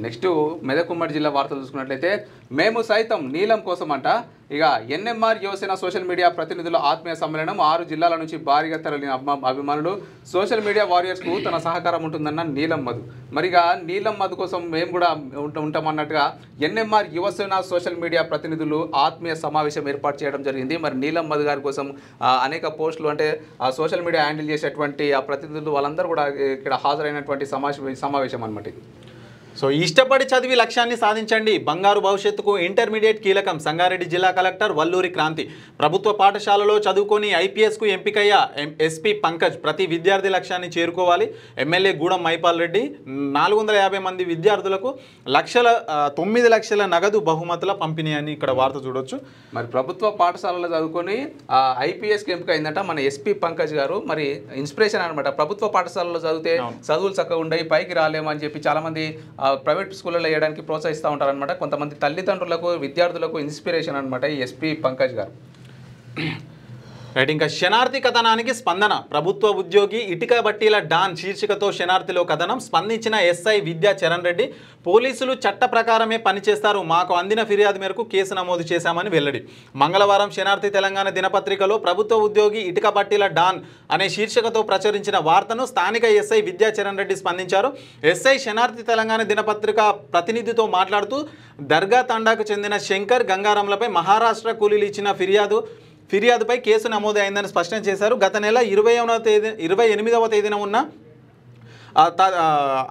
నెక్స్ట్ మెదక్ ఉమ్మడి జిల్లా వార్తలు చూసుకున్నట్లయితే మేము సైతం నీలం కోసం అంట ఇక NMR యువసేన సోషల్ మీడియా ప్రతినిధుల ఆత్మీయ సమ్మేళనం 6 జిల్లాల నుంచి భారీగా తరలిన అభిమానులు సోషల్ మీడియా వారియర్స్కు తన సహకారం ఉంటుందన్న నీలం మధు. మరిగా నీలం మధు కోసం మేము కూడా ఉంటామన్నట్టుగా NMR యువసేన సోషల్ మీడియా ప్రతినిధులు ఆత్మీయ సమావేశం ఏర్పాటు చేయడం జరిగింది. మరి నీలం మధు గారి కోసం అనేక పోస్టులు అంటే ఆ సోషల్ మీడియా హ్యాండిల్ చేసేటువంటి ఆ ప్రతినిధులు వాళ్ళందరూ కూడా ఇక్కడ హాజరైనటువంటి సమావేశం అన్నమాట. సో ఇష్టపడి చదివి లక్ష్యాన్ని సాధించండి, బంగారు భవిష్యత్తుకు ఇంటర్మీడియట్ కీలకం. సంగారెడ్డి జిల్లా కలెక్టర్ వల్లూరి క్రాంతి. ప్రభుత్వ పాఠశాలలో చదువుకొని IPSకు ఎంపికయ్య SP పంకజ్. ప్రతి విద్యార్థి లక్ష్యాన్ని చేరుకోవాలి. ఎమ్మెల్యే గూడెం మైపాల్ రెడ్డి 450 మంది విద్యార్థులకు 9 లక్షల నగదు బహుమతుల పంపిణీ అని ఇక్కడ వార్త చూడొచ్చు. మరి ప్రభుత్వ పాఠశాలలో చదువుకొని IPSకి ఎంపిక అయిందంట మన SP పంకజ్ గారు. మరి ఇన్స్పిరేషన్ అనమాట. ప్రభుత్వ పాఠశాలలో చదివితే చదువులు చక్కగా ఉండయి, పైకి రాలేమని చెప్పి చాలామంది ప్రైవేట్ స్కూళ్ళలో వేయడానికి ప్రోత్సహిస్తూ ఉంటారనమాట. కొంతమంది తల్లిదండ్రులకు విద్యార్థులకు ఇన్స్పిరేషన్ అనమాట ఈ SP పంకజ్ గారు. రైట్. ఇంకా శనార్థి కథనానికి స్పందన. ప్రభుత్వ ఉద్యోగి ఇటుక బట్టీల డాన్ శీర్షికతో శనార్థిలో కథనం. స్పందించిన SI విద్యా చరణ్ రెడ్డి. పోలీసులు చట్ట ప్రకారమే పనిచేస్తారు, మాకు అందిన ఫిర్యాదు మేరకు కేసు నమోదు చేశామని వెల్లడి. మంగళవారం శనార్థి తెలంగాణ దినపత్రికలో ప్రభుత్వ ఉద్యోగి ఇటుక బట్టీల డాన్ అనే శీర్షికతో ప్రచురించిన వార్తను స్థానిక SI విద్యా చరణ్ రెడ్డి స్పందించారు. SI శనార్థి తెలంగాణ దినపత్రిక ప్రతినిధితో మాట్లాడుతూ దర్గా తండాకు చెందిన శంకర్ గంగారంలపై మహారాష్ట్ర కూలీలు ఇచ్చిన ఫిర్యాదుపై కేసు నమోదు అయిందని స్పష్టం చేశారు. గత నెల 28వ తేదీన ఉన్న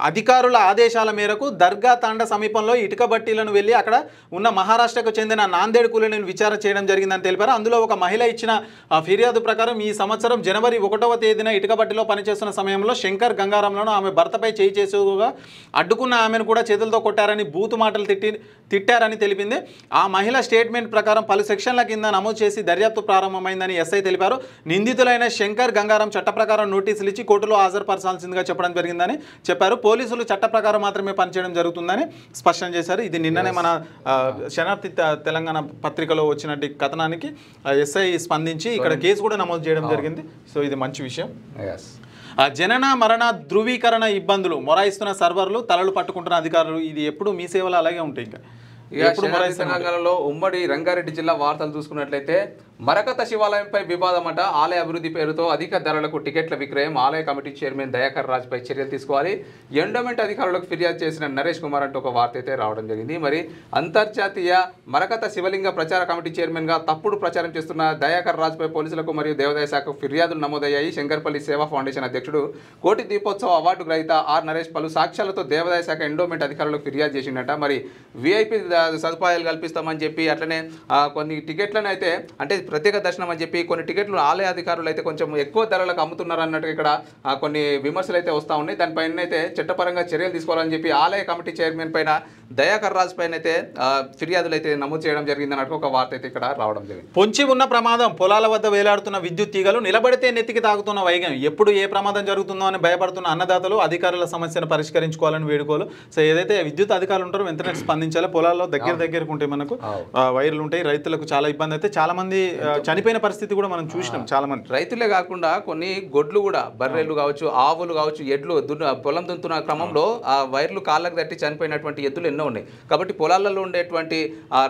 అధికారుల ఆదేశాల మేరకు దర్గా తాండా సమీపంలో ఇటుక బట్టీలను వెళ్ళి అక్కడ ఉన్న మహారాష్ట్రకు చెందిన నాందేడ్ కూలీలను విచారణ చేయడం జరిగిందని తెలిపారు. అందులో ఒక మహిళ ఇచ్చిన ఫిర్యాదు ప్రకారం ఈ సంవత్సరం జనవరి 1వ తేదీన ఇటుక బట్టీలో పనిచేస్తున్న సమయంలో శంకర్ గంగారంలను ఆమె భర్తపై చేయి చేసుగా అడ్డుకున్న ఆమెను కూడా చేతులతో కొట్టారని బూతు మాటలు తిట్టారని తెలిపింది. ఆ మహిళ స్టేట్మెంట్ ప్రకారం పలు సెక్షన్ల కింద నమోదు చేసి దర్యాప్తు ప్రారంభమైందని SI తెలిపారు. నిందితులైన శంకర్ గంగారం చట్ట ప్రకారం నోటీసులు ఇచ్చి కోర్టులో హాజరుపరచాల్సిందిగా చెప్పడం జరిగిందని చెప్పారు. పోలీసులు చట్ట ప్రకారం మాత్రమే పనిచేయడం జరుగుతుందని స్పష్టం చేశారు. ఇది నిన్ననే మన శనార్థి తెలంగాణ పత్రికలో వచ్చినట్టు కథనానికి SI స్పందించి ఇక్కడ కేసు కూడా నమోదు చేయడం జరిగింది. సో ఇది మంచి విషయం. జనన మరణ ధృవీకరణ ఇబ్బందులు మొరాయిస్తున్న సర్వర్లు, తలలు పట్టుకుంటున్న అధికారులు. ఇది ఎప్పుడు మీ సేవలు అలాగే ఉంటాయి. ఇంకా తెలంగాణలో ఉమ్మడి రంగారెడ్డి జిల్లా వార్తలు చూసుకున్నట్లయితే మరకత శివాలయంపై వివాదమట. ఆలయ అభివృద్ధి పేరుతో అధిక ధరలకు టికెట్ల విక్రయం. ఆలయ కమిటీ చైర్మన్ దయాకర్ రాజ్పై చర్యలు తీసుకోవాలి. ఎండోమెంట్ అధికారులకు ఫిర్యాదు చేసిన నరేష్ కుమార్ అంటూ ఒక వార్త అయితే రావడం జరిగింది. మరి అంతర్జాతీయ మరకత శివలింగ ప్రచార కమిటీ చైర్మన్గా తప్పుడు ప్రచారం చేస్తున్న దయాకర్ రాజ్పై పోలీసులకు మరియు దేవాదాయ శాఖకు ఫిర్యాదులు నమోదయ్యాయి. శంకర్పల్లి సేవా ఫౌండేషన్ అధ్యక్షుడు, కోటి దీపోత్సవ అవార్డు గ్రహీత నరేష్ పలు సాక్ష్యాలతో దేవాదాయ శాఖ ఎండోమెంట్ అధికారులకు ఫిర్యాదు చేసిండట. మరి VIP సదుపాయాలు కల్పిస్తామని చెప్పి అట్లనే కొన్ని టికెట్లను అయితే అంటే ప్రత్యేక దర్శనం అని చెప్పి కొన్ని టికెట్లు ఆలయ అధికారులు అయితే కొంచెం ఎక్కువ ధరలకు అమ్ముతున్నారు అన్నట్టు ఇక్కడ కొన్ని విమర్శలు అయితే వస్తూ ఉన్నాయి. దానిపైన అయితే చట్టపరంగా చర్యలు తీసుకోవాలని చెప్పి ఆలయ కమిటీ చైర్మన్ పైన దయాకర్ రాజ్ పైన అయితే ఫిర్యాదులు అయితే నమోదు చేయడం జరిగింది అన్నట్టు ఒక వార్త అయితే ఇక్కడ రావడం జరిగింది. పొంచి ఉన్న ప్రమాదం, పొలాల వద్ద వేలాడుతున్న విద్యుత్ తీగలు, నిలబడితే నెత్తికి తాగుతున్న వైగం, ఎప్పుడు ఏ ప్రమాదం జరుగుతుందో అని భయపడుతున్న అన్నదాతలు అధికారుల సమస్యను పరిష్కరించుకోవాలని వేడుకోలు. సో ఏదైతే విద్యుత్ అధికారులు ఉంటారో వెంటనే స్పందించాలి. పొలాల్లో దగ్గరకు ఉంటాయి, మనకు వైర్లు ఉంటాయి, రైతులకు చాలా ఇబ్బంది అయితే చాలా మంది చనిపోయిన పరిస్థితి కూడా మనం చూసినాం. చాలా మంది రైతులే కాకుండా కొన్ని గొడ్లు కూడా, బర్రెలు కావచ్చు, ఆవులు కావచ్చు, ఎడ్లు పొలం దున్నుతున్న క్రమంలో ఆ వైర్లు కాళ్ళకు తట్టి చనిపోయినటువంటి ఎద్దులు ఎన్నో ఉన్నాయి. కాబట్టి పొలాలలో ఉండేటువంటి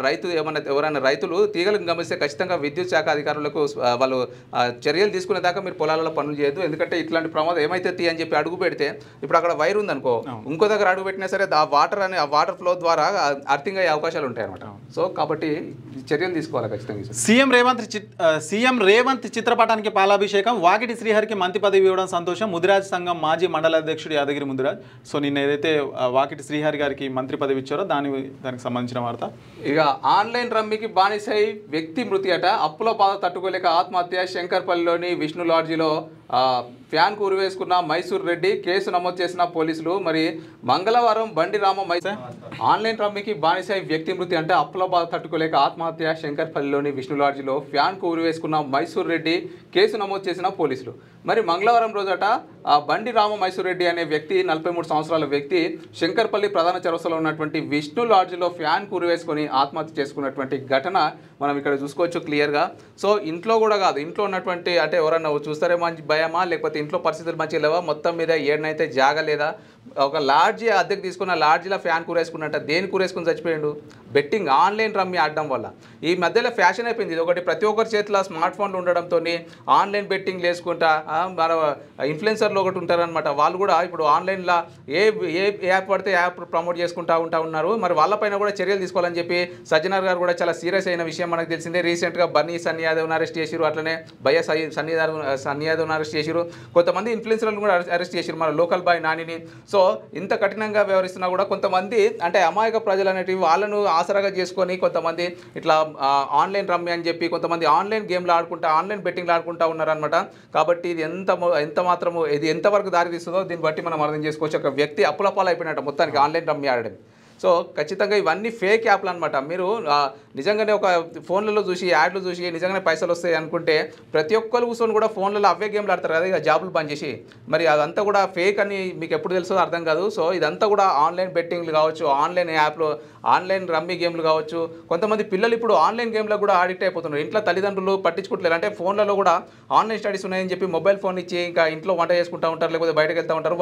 రైతు ఎవరైనా రైతులు తీగలను గమనిస్తే ఖచ్చితంగా విద్యుత్ శాఖ అధికారులకు వాళ్ళు చర్యలు తీసుకునే దాకా మీరు పొలాలలో పనులు చేయొద్దు. ఎందుకంటే ఇట్లాంటి ప్రమాదం ఏమైతే అని చెప్పి అడుగు పెడితే, ఇప్పుడు అక్కడ వైర్ ఉందనుకో, ఇంకో దగ్గర అడుగు పెట్టినా సరే ఆ వాటర్ ఫ్లో ద్వారా అర్థింగ్ అయ్యే అవకాశాలు ఉంటాయి అన్నమాట. సో కాబట్టి చర్యలు తీసుకోవాలి ఖచ్చితంగా. సీఎం రేవంత్ చిత్రపటానికి పాలాభిషేకం, వాకిటి శ్రీహరికి మంత్రి పదవి ఇవ్వడం సంతోషం, ముదిరాజ్ సంఘం మాజీ మండల అధ్యక్షుడు యాదగిరి ముదిరాజ్. సో నిన్న ఏదైతే వాకిటి శ్రీహరి గారికి మంత్రి పదవి ఇచ్చారో దానికి సంబంధించిన వార్త. ఇక ఆన్లైన్ రమ్మీకి బానిసై వ్యక్తి మృతి అట. అప్పుల బాధ తట్టుకోలేక ఆత్మహత్య. శంకర్పల్లిలోని విష్ణు లాడ్జిలో ఫ్యాన్కు ఉరివేసుకున్న మైసూర్ రెడ్డి, కేసు నమోదు చేసిన పోలీసులు. మరి మంగళవారం బండి రామ ఆన్లైన్ రమ్మీకి బానిసై వ్యక్తి మృతి అంటే అప్పుల బాధ తట్టుకోలేక ఆత్మహత్య. శంకర్పల్లిలోని విష్ణు లాడ్జిలో ఫ్యాన్కు ఉరివేసుకున్న మైసూర్ రెడ్డి, కేసు నమోదు చేసిన పోలీసులు. మరి మంగళవారం రోజట బండి రామ మైసూర్ రెడ్డి అనే వ్యక్తి, 43 సంవత్సరాల వ్యక్తి, శంకర్పల్లి ప్రధాన చౌరస్తాలో ఉన్నటువంటి విష్ణు లాడ్జిలో ఫ్యాన్కు ఉరివేసుకొని ఆత్మహత్య చేసుకున్నటువంటి ఘటన మనం ఇక్కడ చూసుకోవచ్చు క్లియర్గా. సో ఇంట్లో కూడా కాదు, ఇంట్లో ఉన్నటువంటి అంటే ఎవరన్నా చూస్తారేమో మంచి భయమా, లేకపోతే ఇంట్లో పరిస్థితులు మంచిగా లేవా, మొత్తం మీద ఏడనైతే జాగలేదా, ఒక లాడ్జీ అద్దెకు తీసుకున్న లాడ్జీలో ఫ్యాన్ కూరేసుకున్నట్ట. దేని కూరేసుకుని చచ్చిపోయాడు? బెట్టింగ్, ఆన్లైన్ రమ్మీ ఆడడం వల్ల. ఈ మధ్యలో ఫ్యాషన్ అయిపోయింది ఇది ఒకటి. ప్రతి ఒక్కరి చేతిలో స్మార్ట్ ఫోన్లు ఉండడంతో ఆన్లైన్ బెట్టింగ్ వేసుకుంటా మన ఇన్ఫ్లుయెన్సర్లు ఒకటి ఉంటారనమాట. వాళ్ళు కూడా ఇప్పుడు ఆన్లైన్లో ఏ యాప్ పడితే యాప్ ప్రమోట్ చేసుకుంటూ ఉన్నారు. మరి వాళ్ళపైన కూడా చర్యలు తీసుకోవాలని చెప్పి సజ్జనార్ గారు కూడా చాలా సీరియస్ అయిన విషయం మనకు తెలిసిందే. రీసెంట్గా బన్నీ సన్నీ యాదవ్ని అరెస్ట్ చేశారు, అట్లనే భయ్య సన్నీ యాదవ్ని అరెస్ట్ చేశారు, కొంతమంది ఇన్ఫ్లుయెన్సర్లను కూడా అరెస్ట్ చేశారు, మన లోకల్ బాయ్ నానిని. సో ఇంత కఠినంగా వ్యవహరిస్తున్నా కూడా కొంతమంది అంటే అమాయక ప్రజలు అనేటివి వాళ్ళను ఆసరాగా చేసుకొని కొంతమంది ఇట్లా ఆన్లైన్ రమ్మీ అని చెప్పి కొంతమంది ఆన్లైన్ గేమ్లు ఆడుకుంటా, ఆన్లైన్ బెట్టింగ్లు ఆడుకుంటా ఉన్నారనమాట. కాబట్టి ఇది ఎంత మాత్రము ఇది ఎంతవరకు దారి తీస్తుందో దీన్ని బట్టి మనం అర్థం చేసుకోవచ్చు. ఒక వ్యక్తి అప్పులపాలు అయిపోయినట్టు మొత్తానికి ఆన్లైన్ రమ్మీ ఆడడం. సో ఖచ్చితంగా ఇవన్నీ ఫేక్ యాప్లు అనమాట. మీరు నిజంగానే ఒక ఫోన్లలో చూసి యాడ్లు చూసి నిజంగానే పైసలు వస్తాయి అనుకుంటే ప్రతి ఒక్కరు కూర్చొని కూడా ఫోన్లలో అవే గేమ్లు ఆడతారు కదా, ఇక జాబులు బంద్ చేసి. మరి అదంతా కూడా ఫేక్ అని మీకు ఎప్పుడు తెలుసో అర్థం కాదు. సో ఇదంతా కూడా ఆన్లైన్ బెట్టింగ్లు కావచ్చు, ఆన్లైన్ యాప్లు, ఆన్లైన్ రమ్మీ గేమ్లు కావచ్చు. కొంతమంది పిల్లలు ఇప్పుడు ఆన్లైన్ గేమ్లో కూడా అడిక్ట్ అయిపోతున్నారు. ఇంట్లో తల్లిదండ్రులు పట్టించుకుంటలేరు. అంటే ఫోన్లలో కూడా ఆన్లైన్ స్టడీస్ ఉన్నాయని చెప్పి మొబైల్ ఫోన్ ఇచ్చి ఇంకా ఇంట్లో వంట చేసుకుంటూ ఉంటారు, లేకపోతే బయటకు వెళ్తూ ఉంటారు.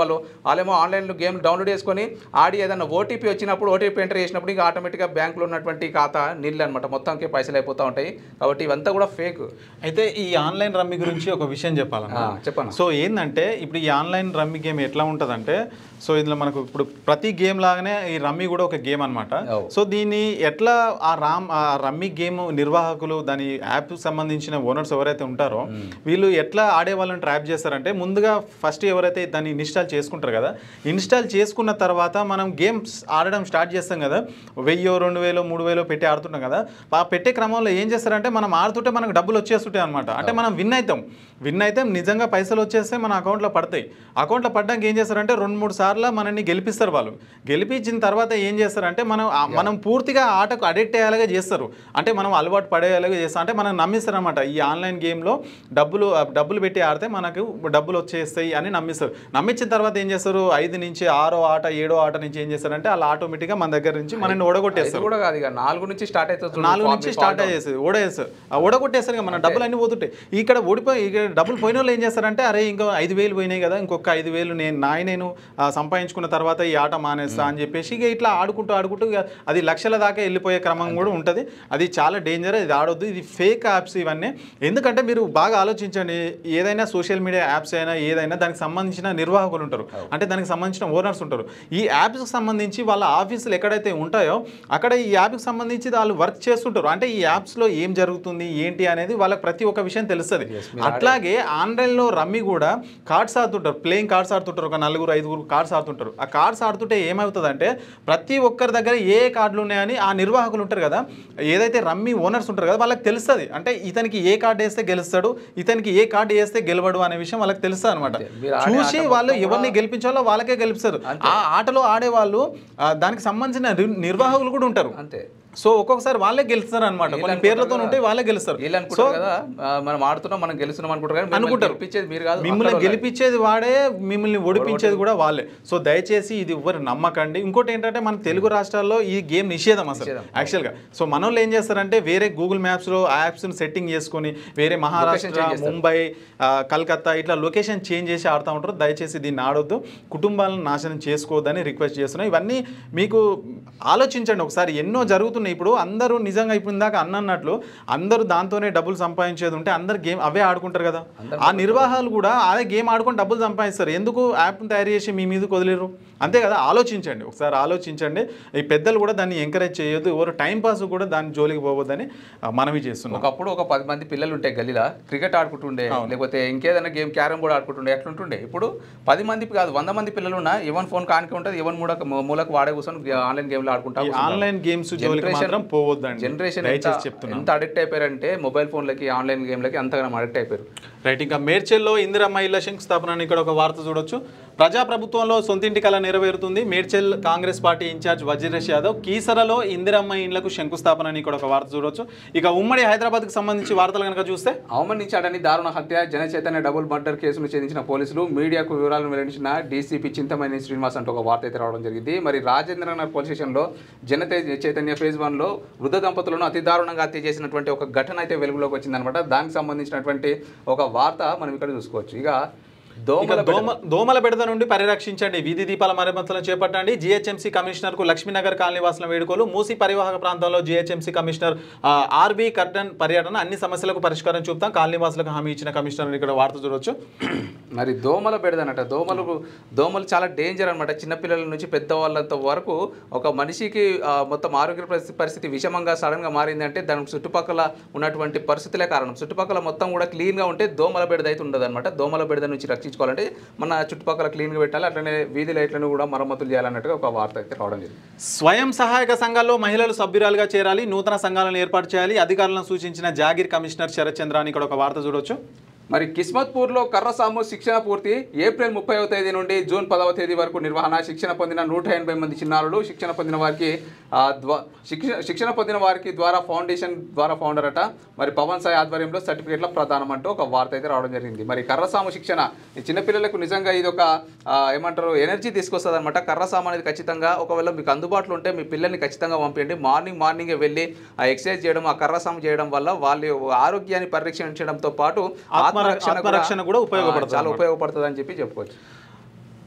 వాళ్ళేమో ఆన్లైన్లో గేమ్ డౌన్లోడ్ చేసుకొని ఆడి ఏదైనా ఓటీపీ వచ్చినప్పుడు ఓటీపీ ఎంటర్ చేసినప్పుడు ఇంకా ఆటోమేటిక్గా బ్యాంకులో ఉన్నటువంటి ఖాతా నీళ్ళు అనమాట, మొత్తానికి పైసలు అయిపోతూ ఉంటాయి. కాబట్టి ఇవంతా కూడా ఫేక్. అయితే ఈ ఆన్లైన్ రమ్మీ గురించి ఒక విషయం చెప్పాలన్నా చెప్పాను. సో ఏంటంటే ఇప్పుడు ఈ ఆన్లైన్ రమ్మీ గేమ్ ఎట్లా ఉంటుందంటే, సో ఇందులో మనకు ఇప్పుడు ప్రతి గేమ్ లాగానే ఈ రమ్మీ కూడా ఒక గేమ్ అనమాట. సో దీన్ని ఎట్లా ఆ రమ్మీ గేమ్ నిర్వాహకులు, దాని యాప్ సంబంధించిన ఓనర్స్ ఎవరైతే ఉంటారో వీళ్ళు ఎట్లా ఆడే వాళ్ళని ట్రాప్ చేస్తారంటే, ముందుగా ఫస్ట్ ఎవరైతే దాన్ని ఇన్స్టాల్ చేసుకుంటారు కదా, ఇన్స్టాల్ చేసుకున్న తర్వాత మనం గేమ్స్ ఆడడం స్టార్ట్ చేస్తాం కదా, 1000, 2000, 3000 పెట్టి ఆడుతుంటాం కదా. ఆ పెట్టే క్రమంలో ఏం చేస్తారంటే మనం ఆడుతుంటే మనకు డబ్బులు వచ్చేస్తుంటాయి అనమాట. అంటే మనం విన్ అయితే నిజంగా పైసలు వచ్చేస్తే మన అకౌంట్లో పడతాయి. అకౌంట్లో పడ్డానికి ఏం చేస్తారంటే 2-3 సార్లు మనల్ని గెలిపిస్తారు. వాళ్ళు గెలిపించిన తర్వాత ఏం చేస్తారంటే మనం పూర్తిగా ఆటకు అడిక్ట్ అయ్యేలాగా చేస్తారు. అంటే మనం అలవాటు పడేలాగా చేస్తాం. అంటే మనం నమ్మిస్తారు అనమాట, ఈ ఆన్లైన్ గేమ్లో డబ్బులు పెట్టి ఆడితే మనకు డబ్బులు వచ్చేస్తాయి అని నమ్మిస్తారు. నమ్మించిన తర్వాత ఏం చేస్తారు, 5 నుంచి 6వ ఆట 7వ ఆట నుంచి ఏం చేస్తారంటే వాళ్ళు ఆటోమేటిక్గా మన దగ్గర నుంచి మనల్ని ఓడగొట్టేస్తారు. కూడా కాదు, ఇక 4 నుంచి స్టార్ట్ అవుతుంది. 4 నుంచి స్టార్ట్ అయ్యేస్తుంది, ఓడగొట్టేస్తారు. మన డబ్బులు అన్నీ పోతుంటాయి. ఇక్కడ డబ్బులు పోయిన వాళ్ళు ఏం చేస్తారంటే, అరే ఇంకా 5000 పోయినాయి కదా, ఇంకొక 5000 నేను సంపాదించుకున్న తర్వాత ఈ ఆట మానేస్తా అని చెప్పేసి ఇక ఇట్లా ఆడుకుంటూ అది లక్షల దాకా వెళ్ళిపోయే క్రమం కూడా ఉంటుంది. అది చాలా డేంజర్, ఇది ఆడొద్దు. ఇది ఫేక్ యాప్స్ ఇవన్నీ. ఎందుకంటే మీరు బాగా ఆలోచించండి, ఏదైనా సోషల్ మీడియా యాప్స్ అయినా ఏదైనా దానికి సంబంధించిన నిర్వాహకులు ఉంటారు, అంటే దానికి సంబంధించిన ఓనర్స్ ఉంటారు. ఈ యాప్స్కి సంబంధించి వాళ్ళ ఆఫీసులు ఎక్కడైతే ఉంటాయో అక్కడ ఈ యాప్కి సంబంధించి వాళ్ళు వర్క్ చేస్తుంటారు. అంటే ఈ యాప్స్లో ఏం జరుగుతుంది ఏంటి అనేది వాళ్ళకి ప్రతి ఒక్క విషయం తెలుస్తుంది. అట్లాగే ఆన్లైన్లో రమ్మీ కూడా కార్డ్స్ ఆడుతుంటారు, ప్లేయింగ్ కార్డ్స్ ఆడుతుంటారు, ఒక 4-5 కార్డ్స్ ఆడుతుంటారు. ఆ కార్డ్స్ ఆడుతుంటే ఏమవుతుందంటే ప్రతి ఒక్కరి దగ్గర ఏ కార్డులు ఉన్నాయని ఆ నిర్వాహకులు ఉంటారు కదా, ఏదైతే రమ్మీ ఓనర్స్ ఉంటారు కదా, వాళ్ళకి తెలుస్తుంది. అంటే ఇతనికి ఏ కార్డు వేస్తే గెలుస్తాడు, ఇతనికి ఏ కార్డు వేస్తే గెలవడు అనే విషయం వాళ్ళకి తెలుస్తుంది అనమాట. చూసి వాళ్ళు ఎవరిని గెలిపించాలో వాళ్ళకే గెలిపిస్తారు. ఆ ఆటలో ఆడేవాళ్ళు దానికి సంబంధించిన నిర్వాహకులు కూడా ఉంటారు. అంతే. సో ఒక్కొక్కసారి వాళ్ళే గెలుస్తారు అనమాట, కొన్ని పేర్లతో ఉంటే వాళ్ళే గెలుస్తారు. సో మనం ఆడుతున్నాం, మనం గెలుస్తున్నాం అనుకుంటారు. మిమ్మల్ని గెలిపించేది వాడే, మిమ్మల్ని ఓడిపించేది కూడా వాళ్ళే. సో దయచేసి ఇది ఎవరు నమ్మకండి. ఇంకోటి ఏంటంటే మన తెలుగు రాష్ట్రాల్లో ఈ గేమ్ నిషేధం అసలు యాక్చువల్గా. సో మన వాళ్ళు ఏం చేస్తారంటే వేరే గూగుల్ మ్యాప్స్లో యాప్స్ని సెట్టింగ్ చేసుకొని వేరే మహారాష్ట్ర, ముంబై, కలకత్తా ఇట్లా లొకేషన్ చేంజ్ చేసి ఆడుతూ ఉంటారు. దయచేసి దీన్ని ఆడొద్దు, కుటుంబాలను నాశనం చేసుకోవద్దని రిక్వెస్ట్ చేస్తున్నాం. ఇవన్నీ మీకు ఆలోచించండి ఒకసారి. ఎన్నో జరుగుతున్నాయి ఇప్పుడు. అందరూ నిజంగా ఇప్పుడు ఇందాక అన్నట్లు అందరూ దాంతోనే డబ్బులు సంపాదించేది ఉంటే అందరు గేమ్ అవే ఆడుకుంటారు కదా. ఆ నిర్వాహాలు కూడా అదే గేమ్ ఆడుకొని డబ్బులు సంపాదిస్తారు. ఎందుకు యాప్ని తయారు చేసి మీ మీదకి వదిలేరు? అంతే కదా. ఆలోచించండి ఒకసారి, ఆలోచించండి. ఈ పెద్దలు కూడా దాన్ని ఎంకరేజ్ చేయొద్దు, ఎవరు టైంపాస్ కూడా దాని జోలికి పోవద్దని మనవి చేస్తున్నాం. ఒకప్పుడు ఒక 10 మంది పిల్లలు ఉంటే గల్లీలో క్రికెట్ ఆడుకుంటుండే, లేకపోతే ఇంకేదైనా గేమ్ క్యారమ్ బోర్డ్ ఆడుకుంటుండే, ఎట్లుంటుండే. ఇప్పుడు 10 మంది కాదు 100 మంది పిల్లలు ఉన్నా ఎవరి ఫోన్ కానికి ఉంటుంది, ఎవరి మూలకు వాడే కూర్చొని ఆన్లైన్ గేమ్లు ఆడుకుంటారు. ఆన్లైన్ గేమ్స్ జనరేషన్ ఎంత అడిక్ట్ అయిపోయారంటే మొబైల్ ఫోన్లకి, ఆన్లైన్ గేమ్లకి అంతగా అడిక్ట్ అయిపోయారు. రైట్. ఇంకా మేడ్చల్లో ఇందిరమ్మ ఇళ్ల శంకుస్థాపన ఇక్కడ ఒక వార్త చూడొచ్చు. ప్రజాప్రభుత్వంలో సొంతింటి కళ నెరవేరుతుంది. మేడ్చల్ కాంగ్రెస్ పార్టీ ఇన్ఛార్జ్ వజ్రేష్ యాదవ్ కీసరలో ఇందిరమ్మ ఇండ్లకు శంకుస్థాపన ఇక్కడ ఒక వార్త చూడొచ్చు. ఇక ఉమ్మడి హైదరాబాద్కి సంబంధించి వార్తలు కనుక చూస్తే అవమానించాడని దారుణ హత్య, జనచైతన్య డబుల్ మర్డర్ కేసును ఛేదించిన పోలీసులు, మీడియాకు వివరాలను వెల్లడించిన డీసీపీ చింతమనేని శ్రీనివాస్ అంటూ ఒక వార్త అయితే రావడం జరిగింది. మరి రాజేంద్రనగర్ పోలీస్ స్టేషన్లో చైతన్య ఫేజ్ 1లో వృద్ధ దంపతులను అతి దారుణంగా హత్య చేసినటువంటి ఒక ఘటన అయితే వెలుగులోకి వచ్చిందనమాట. దానికి సంబంధించినటువంటి ఒక వార్త మనం ఇక్కడ చూసుకోవచ్చు. ఇక దోమల బెడద నుండి పరిరక్షించండి, వీధి దీపాల మరమ్మతులను చేపట్టండి. జీహెచ్ఎంసీ కమిషనర్కు లక్ష్మీనగర్ కాలనీ వాసుల వేడుకలు. మూసీ పరివాహక ప్రాంతంలో జీహెచ్ఎంసీ కమిషనర్ ఆర్బీ కర్టన్ పర్యటన. అన్ని సమస్యలకు పరిష్కారం చూపుతాం, కాలనీ వాసులకు హామీ ఇచ్చిన కమిషనర్ ఇక్కడ వార్త చూడొచ్చు. మరి దోమల బెడదనట. దోమలు చాలా డేంజర్ అనమాట. చిన్నపిల్లల నుంచి పెద్దవాళ్ళంత వరకు ఒక మనిషికి మొత్తం ఆరోగ్య పరిస్థితి విషమంగా సడన్గా మారిందంటే దానికి చుట్టుపక్కల ఉన్నటువంటి పరిస్థితులే కారణం. చుట్టుపక్కల మొత్తం కూడా క్లీన్గా ఉంటే దోమల బెడద అయితే ఉండదు అనమాట. దోమల బెడద నుంచి రక్షించుకోవాలంటే మన చుట్టుపక్కల క్లీన్గా పెట్టాలి, అట్లనే వీధి లైట్లను కూడా మరమ్మతులు చేయాలన్నట్టుగా ఒక వార్త అయితే రావడం జరిగింది. స్వయం సహాయక సంఘాల్లో మహిళలు సభ్యురాలుగా చేరాలి, నూతన సంఘాలను ఏర్పాటు చేయాలి, అధికారులను సూచించిన జాగీర్ కమిషనర్ శరత్ చంద్ర అని ఇక్కడ ఒక వార్త చూడొచ్చు. మరి కిస్మత్పూర్లో కర్రసాము శిక్షణ పూర్తి. ఏప్రిల్ 30వ తేదీ నుండి జూన్ 10వ తేదీ వరకు నిర్వహణ. శిక్షణ పొందిన 180 మంది చిన్నారులు. శిక్షణ పొందిన వారికి ద్వారా ఫౌండేషన్ ద్వారా ఫౌండర్ అట. మరి పవన్ సాయి ఆధ్వర్యంలో సర్టిఫికేట్ల ప్రదానం అంటూ ఒక వార్త అయితే రావడం జరిగింది. మరి కర్రసాము శిక్షణ ఈ చిన్నపిల్లలకు నిజంగా ఇది ఒక ఏమంటారు ఎనర్జీ తీసుకొస్తుంది అనమాట. కర్రసాము అనేది ఖచ్చితంగా ఒకవేళ మీకు అందుబాటులో ఉంటే మీ పిల్లల్ని ఖచ్చితంగా పంపించండి. మార్నింగే వెళ్ళి ఆ ఎక్సర్సైజ్ చేయడం, ఆ కర్రసాము చేయడం వల్ల వాళ్ళ ఆరోగ్యాన్ని పరిరక్షించడంతో పాటు ఆత్మరక్షణ కూడా ఉపయోగపడుతుంది, చాలా ఉపయోగపడుతుంది అని చెప్పి చెప్పుకోవచ్చు.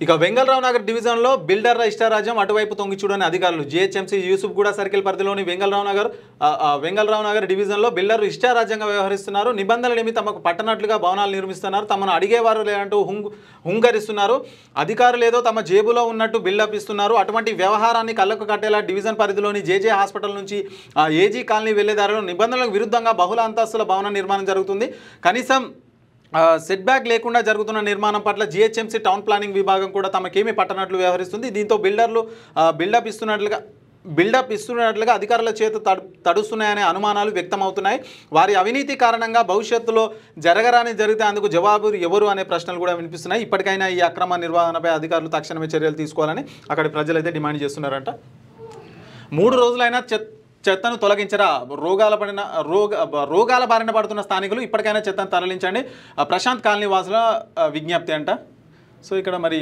ఇక వెంగళరావు నగర్ డివిజన్లో బిల్డర్ల ఇష్టారాజ్యం, అటువైపు తొంగి చూడని అధికారులు. జీహెచ్ఎంసీ యూసుఫ్గూడ సర్కిల్ పరిధిలోని వెంగళరావు నగర్ డివిజన్లో బిల్డర్లు ఇష్టారాజ్యంగా వ్యవహరిస్తున్నారు. నిబంధనలేమి తమకు పట్టనట్లుగా భవనాలు నిర్మిస్తున్నారు. తమను అడిగేవారు లేదంటూ హుంకరిస్తున్నారు. అధికారులు ఏదో తమ జేబులో ఉన్నట్టు బిల్డప్ ఇస్తున్నారు. అటువంటి వ్యవహారాన్ని కళ్ళకు కట్టేలా డివిజన్ పరిధిలోని జేజే హాస్పిటల్ నుంచి ఏజీ కాలనీ వెళ్లేదారులు నిబంధనలకు విరుద్ధంగా బహుళ అంతస్తుల భవన నిర్మాణం జరుగుతుంది. కనీసం సెట్ బ్యాక్ లేకుండా జరుగుతున్న నిర్మాణం పట్ల జీహెచ్ఎంసీ టౌన్ ప్లానింగ్ విభాగం కూడా తమకేమీ పట్టనట్లు వ్యవహరిస్తుంది. దీంతో బిల్డర్లు బిల్డప్ ఇస్తున్నట్లుగా అధికారుల చేత తడుస్తున్నాయనే అనుమానాలు వ్యక్తమవుతున్నాయి. వారి అవినీతి కారణంగా భవిష్యత్తులో జరగరాని జరిగితే అందుకు జవాబు ఎవరు అనే ప్రశ్నలు కూడా వినిపిస్తున్నాయి. ఇప్పటికైనా ఈ అక్రమ నిర్వహణపై అధికారులు తక్షణమే చర్యలు తీసుకోవాలని అక్కడి ప్రజలైతే డిమాండ్ చేస్తున్నారంట. 3 రోజులైనా చెత్తను తొలగించరా, రోగాల బారిన పడుతున్న స్థానికులు ఇప్పటికైనా చెత్తను తరలించండి, ప్రశాంత్ కాలనీ వాసుల విజ్ఞప్తి అంట. సో ఇక్కడ మరి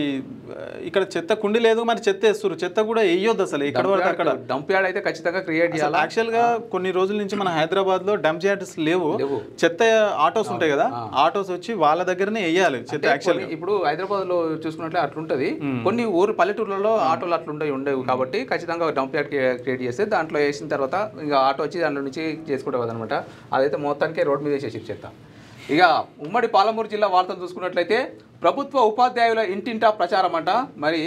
ఇక్కడ చెత్త కుండి లేదు, మరి చెత్త వేస్తారు. చెత్త కూడా వేయొద్దు అసలు. ఇక్కడ వరకు అక్కడ డంప్ యార్డ్ అయితే ఖచ్చితంగా క్రియేట్ చేయాలి. యాక్చువల్గా కొన్ని రోజుల నుంచి మన హైదరాబాద్లో డంప్ యార్డ్స్ లేవు. చెత్త ఆటోస్ ఉంటాయి కదా, ఆటోస్ వచ్చి వాళ్ళ దగ్గరనే వేయాలి చెత్త. యాక్చువల్గా ఇప్పుడు హైదరాబాద్లో చూసుకున్నట్లే అట్లుంటది. కొన్ని పల్లెటూర్లలో ఆటోలు ఉండేవి కాబట్టి ఖచ్చితంగా డంప్ యార్డ్ క్రియేట్ చేస్తే దాంట్లో వేసిన తర్వాత ఇంకా ఆటో వచ్చి దాంట్లో నుంచి చేసుకుంటాం అనమాట. అదైతే మొత్తానికే రోడ్ మీద వేసేసి చెత్త. ఇక ఉమ్మడి పాలమూరు జిల్లా వార్తలు చూసుకున్నట్లయితే ప్రభుత్వ ఉపాధ్యాయుల ఇంటింటా ప్రచారం అంట. మరి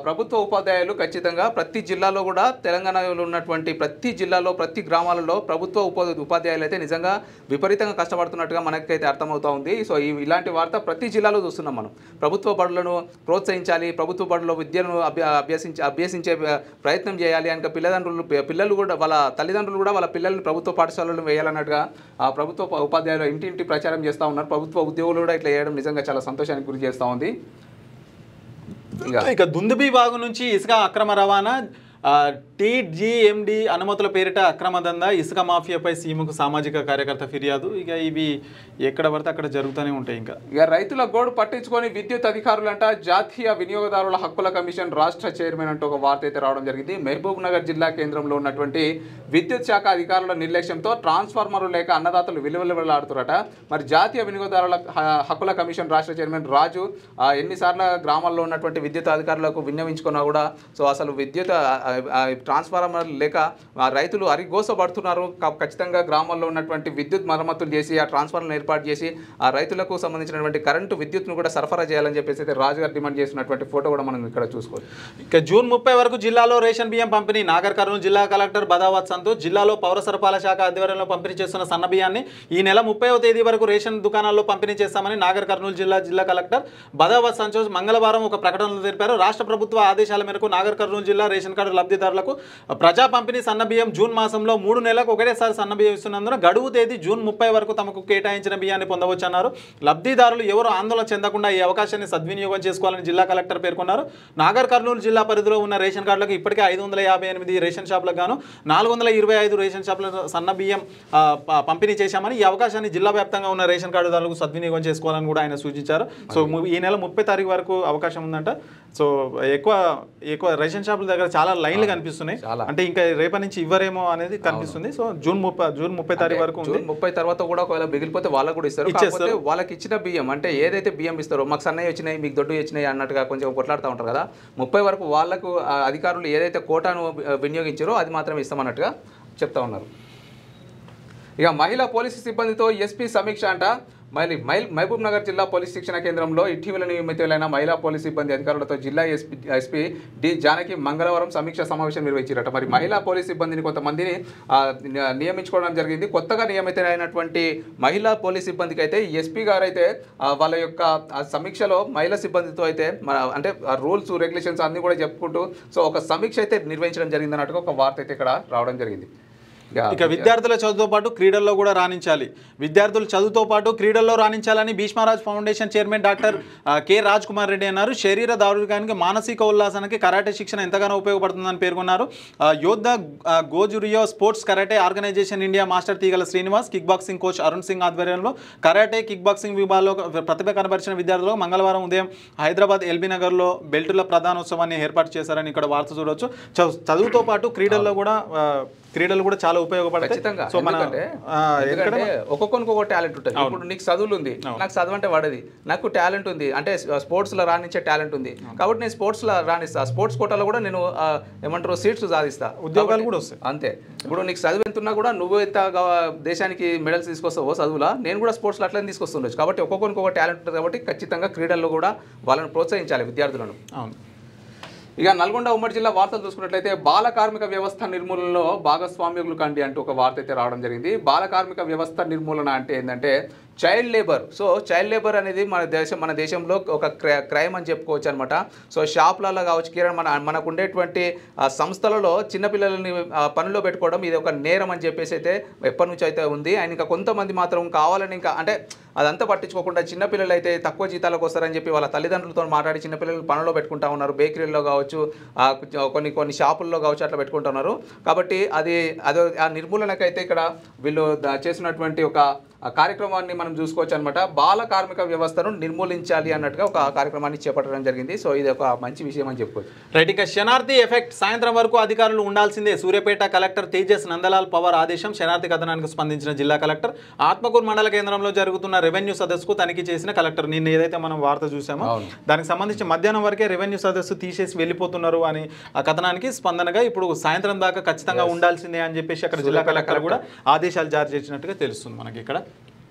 ప్రభుత్వ ఉపాధ్యాయులు ఖచ్చితంగా ప్రతి జిల్లాలో కూడా తెలంగాణలో ఉన్నటువంటి ప్రతి జిల్లాలో ప్రతి గ్రామాలలో ప్రభుత్వ ఉపాధ్యాయులు అయితే నిజంగా విపరీతంగా కష్టపడుతున్నట్టుగా మనకైతే అర్థమవుతా ఉంది. సో ఇలాంటి వార్త ప్రతి జిల్లాలో చూస్తున్నాం మనం. ప్రభుత్వ బడులను ప్రోత్సహించాలి, ప్రభుత్వ బడుల్లో విద్యను అభ్యసించే ప్రయత్నం చేయాలి అని పిల్లలు కూడా వాళ్ళ తల్లిదండ్రులు కూడా వాళ్ళ పిల్లల్ని ప్రభుత్వ పాఠశాలలో వేయాలన్నట్టుగా ప్రభుత్వ ఉపాధ్యాయులు ఇంటింటి ప్రచారం చేస్తూ ఉన్నారు. ప్రభుత్వ ఉద్యోగులు కూడా ఇట్లా చేయడం నిజంగా చాలా సంతోషానికి గురి చేస్తూ ఉంది. ఇక దుందుబి బాగు నుంచి ఇసుక అక్రమ రవాణా, టీజీఎండి అనుమతుల పేరిట అక్రమ దందా, ఇసుక మాఫియాపై సీఎంకు సామాజిక కార్యకర్త ఫిర్యాదు. ఇక ఇవి ఎక్కడ పడితే అక్కడ జరుగుతూనే ఉంటాయి. ఇక రైతుల గోడు పట్టించుకొని విద్యుత్ అధికారులంట జాతీయ వినియోగదారుల హక్కుల కమిషన్ రాష్ట్ర చైర్మన్ అంటూ ఒక వార్త అయితే రావడం జరిగింది. మహబూబ్ నగర్ జిల్లా కేంద్రంలో ఉన్నటువంటి విద్యుత్ శాఖ అధికారుల నిర్లక్ష్యంతో ట్రాన్స్ఫార్మర్లు లేక అన్నదాతలు విలువలాడుతారట. మరి జాతీయ వినియోగదారుల హక్కుల కమిషన్ రాష్ట్ర చైర్మన్ రాజు ఎన్నిసార్లు గ్రామాల్లో ఉన్నటువంటి విద్యుత్ అధికారులకు విన్నవించుకున్నా కూడా సో అసలు విద్యుత్ ట్రాన్స్ఫార్మర్ లేక రైతులు అరిగోసపడుతున్నారు. ఖచ్చితంగా గ్రామాల్లో ఉన్నటువంటి విద్యుత్ మరమ్మతులు చేసి ఆ ట్రాన్స్ఫార్మర్లను ఏర్పాటు చేసి ఆ రైతులకు సంబంధించినటువంటి కరెంటు విద్యుత్ను కూడా సరఫరా చేయాలని చెప్పేసి అయితే రాజు గారు డిమాండ్ చేసినటువంటి ఫోటో కూడా మనం ఇక్కడ చూసుకోవచ్చు. ఇక జూన్ 30 వరకు జిల్లాలో రేషన్ బియ్యం పంపిణీ. నాగర్ కర్నూలు జిల్లా కలెక్టర్ బదావత్ సంతోష్ జిల్లాలో పౌర సరఫరాల శాఖ ఆధ్వర్యంలో పంపిణీ చేస్తున్న సన్న బియ్యాన్ని ఈ నెల 30వ తేదీ వరకు రేషన్ దుకాణాల్లో పంపిణీ చేస్తామని నాగర్ కర్నూలు జిల్లా కలెక్టర్ బదావత్ సంతోష్ మంగళవారం ఒక ప్రకటనలో తెలిపారు. రాష్ట్ర ప్రభుత్వ ఆదేశాల మేరకు నాగర్ కర్నూలు జిల్లా రేషన్ కార్డు లబ్ధిదారులకు ప్రజా పంపిణీ సన్నబియ్యం జూన్ మాసంలో 3 నెలలకు ఒకటేసారి సన్నబియ్యం ఇస్తున్నందున గడువు తేదీ జూన్ 30 వరకు తమకు కేటాయించిన బియ్యాన్ని పొందవచ్చన్నారు. లబ్ధిదారులు ఎవరు ఆందోళన చెందకుండా ఈ అవకాశాన్ని సద్వినియోగం చేసుకోవాలని జిల్లా కలెక్టర్ పేర్కొన్నారు. నాగర్ కర్నూలు జిల్లా పరిధిలో ఉన్న రేషన్ కార్డులకు ఇప్పటికే 558 రేషన్ షాపులకు గాను 425 రేషన్ షాపుల సన్నబియ్యం పంపిణీ చేశామని ఈ అవకాశాన్ని జిల్లా వ్యాప్తంగా ఉన్న రేషన్ కార్డుదారులకు సద్వినియోగం చేసుకోవాలని కూడా ఆయన సూచించారు. సో ఈ నెల 30 తారీఖు వరకు అవకాశం ఉందంట. సో ఎక్కువ రేషన్ షాపుల దగ్గర చాలా లైన్లు కనిపిస్తున్నాయి. అంటే ఇంకా రేపటి నుంచి ఇవ్వరేమో అనేది కనిపిస్తుంది. సో జూన్ 30 తారీఖు వరకు ఉంది. 30 తర్వాత కూడా ఒకవేళ మిగిలిపోతే వాళ్ళకు కూడా ఇస్తారు. వాళ్ళకి ఇచ్చిన బియ్యం అంటే ఏదైతే బియ్యం ఇస్తారో మాకు సన్నయ్య వచ్చినాయి మీకు దొడ్డు వచ్చినాయి అన్నట్టుగా కొంచెం కొట్లాడుతూ ఉంటారు కదా. 30 వరకు వాళ్ళకు అధికారులు ఏదైతే కోటాను వినియోగించారో అది మాత్రమే ఇస్తామన్నట్టుగా చెప్తా ఉన్నారు. ఇక మహిళా పోలీసు సిబ్బందితో ఎస్పీ సమీక్ష అంట. మహబూబ్ నగర్ జిల్లా పోలీస్ శిక్షణ కేంద్రంలో ఇటీవల నియమితులైన మహిళా పోలీస్ సిబ్బంది అధికారులతో జిల్లా ఎస్పీ డి జానకి మంగళవారం సమీక్ష సమావేశం నిర్వహించారట. మరి మహిళా పోలీస్ సిబ్బందిని కొంతమందిని నియమించుకోవడం జరిగింది. కొత్తగా నియమితులైనటువంటి మహిళా పోలీస్ సిబ్బందికి అయితే ఎస్పీ గారు అయితే వాళ్ళ యొక్క సమీక్షలో మహిళా సిబ్బందితో అయితే అంటే రూల్స్ రెగ్యులేషన్స్ అన్నీ కూడా చెప్పుకుంటూ సో ఒక సమీక్ష అయితే నిర్వహించడం జరిగింది అన్నట్టుగా ఒక వార్త అయితే ఇక్కడ రావడం జరిగింది. ఇక విద్యార్థుల చదువుతో పాటు క్రీడల్లో కూడా రాణించాలి. విద్యార్థులు చదువుతో పాటు క్రీడల్లో రాణించాలని Bheeshmaraj foundation chairman doctor K Raj Kumar Reddy అన్నారు. శరీర దారుణానికి మానసిక ఉల్లాసానికి కరాటే శిక్షణ ఎంతగానో ఉపయోగపడుతుందని పేర్కొన్నారు. Yoddha Gojuryu sports karate organisation India master Teegala Srinivas, kick boxing coach Arun Singh ఆధ్వర్యంలో కరాటే కిక్ బాక్సింగ్ విభాగంలో ప్రతిభ కనబరిచిన విద్యార్థులు మంగళవారం ఉదయం హైదరాబాద్ ఎల్బీ నగర్లో బెల్టుల ప్రధానోత్సవాన్ని ఏర్పాటు చేశారని ఇక్కడ వార్త చూడవచ్చు. చదువుతో పాటు క్రీడలు కూడా చాలా ఉపయోగపడతాయి. సో ఒక్కొక్కరికి ఒక టాలెంట్ ఉంటుంది. ఇప్పుడు నీకు చదువులు ఉంది, నాకు చదువు అంటే పడది, నాకు టాలెంట్ ఉంది అంటే స్పోర్ట్స్ లో రాణించే టాలెంట్ ఉంది కాబట్టి నేను స్పోర్ట్స్ లో రాణిస్తా. స్పోర్ట్స్ కోటాలో కూడా నేను ఏమంటారు సీట్స్ సాధిస్తా, ఉద్యోగాలు కూడా వస్తాయి. అంతే. ఇప్పుడు నీకు చదువు ఎంతున్నా కూడా నువ్వు ఎంత దేశానికి మెడల్స్ తీసుకొస్తావో చదువులా నేను కూడా స్పోర్ట్స్ లో అట్లనే తీసుకొస్తుండొచ్చు. కాబట్టి ఒక్కొక్కరికి ఒక టాలెంట్ ఉంటుంది కాబట్టి ఖచ్చితంగా క్రీడల్లో కూడా వాళ్ళని ప్రోత్సహించాలి విద్యార్థులను. అవును. ఇక నల్గొండ ఉమ్మడి జిల్లా వార్తలు చూసుకున్నట్లయితే బాల కార్మిక వ్యవస్థ నిర్మూలనలో భాగస్వామ్యులు కండి అంటూ ఒక వార్త అయితే రావడం జరిగింది. బాల కార్మిక వ్యవస్థ నిర్మూలన అంటే ఏంటంటే child labour. So child labour అనేది మన దేశంలో ఒక క్రైమ్ అని చెప్పుకోవచ్చు అనమాట. సో షాపులలో కావచ్చు, మనకు ఉండేటువంటి సంస్థలలో చిన్నపిల్లలని పనిలో పెట్టుకోవడం ఇది ఒక నేరం అని చెప్పేసి అయితే ఎప్పటి నుంచి అయితే ఉంది. అండ్ ఇంకా కొంతమంది మాత్రం కావాలని ఇంకా అంటే అదంతా పట్టించుకోకుండా చిన్నపిల్లలు అయితే తక్కువ జీతాలకు వస్తారని చెప్పి వాళ్ళ తల్లిదండ్రులతో మాట్లాడి చిన్నపిల్లలు పనిలో పెట్టుకుంటా ఉన్నారు. బేకరీల్లో కావచ్చు, కొన్ని షాపుల్లో కావచ్చు అట్లా పెట్టుకుంటా ఉన్నారు. కాబట్టి అది ఆ నిర్మూలనకైతే ఇక్కడ వీళ్ళు చేసినటువంటి ఒక కార్యక్రమాన్ని మనం చూసుకోవచ్చు అనమాట. బాల కార్మిక వ్యవస్థను నిర్మూలించాలి అన్నట్టుగా ఒక కార్యక్రమాన్ని చేపట్టడం జరిగింది. సో ఇది ఒక మంచి విషయం అని చెప్పుకోవచ్చు. రైట్. ఇక శనార్థి ఎఫెక్ట్ సాయంత్రం వరకు అధికారులు ఉండాల్సిందే. సూర్యాపేట కలెక్టర్ తేజస్ నందలాల్ పవార్ ఆదేశం. శనార్థి కథనానికి స్పందించిన జిల్లా కలెక్టర్ ఆత్మకూరు మండల కేంద్రంలో జరుగుతున్న రెవెన్యూ సదస్సుకు తనిఖీ చేసిన కలెక్టర్ నిన్న ఏదైతే మనం వార్త చూసామో దానికి సంబంధించి మధ్యాహ్నం వరకే రెవెన్యూ సదస్సు తీసేసి వెళ్ళిపోతున్నారు అని ఆ కథనానికి స్పందనగా ఇప్పుడు సాయంత్రం దాకా ఖచ్చితంగా ఉండాల్సిందే అని చెప్పేసి అక్కడ జిల్లా కలెక్టర్ కూడా ఆదేశాలు జారీ చేసినట్టుగా తెలుస్తుంది మనకి ఇక్కడ.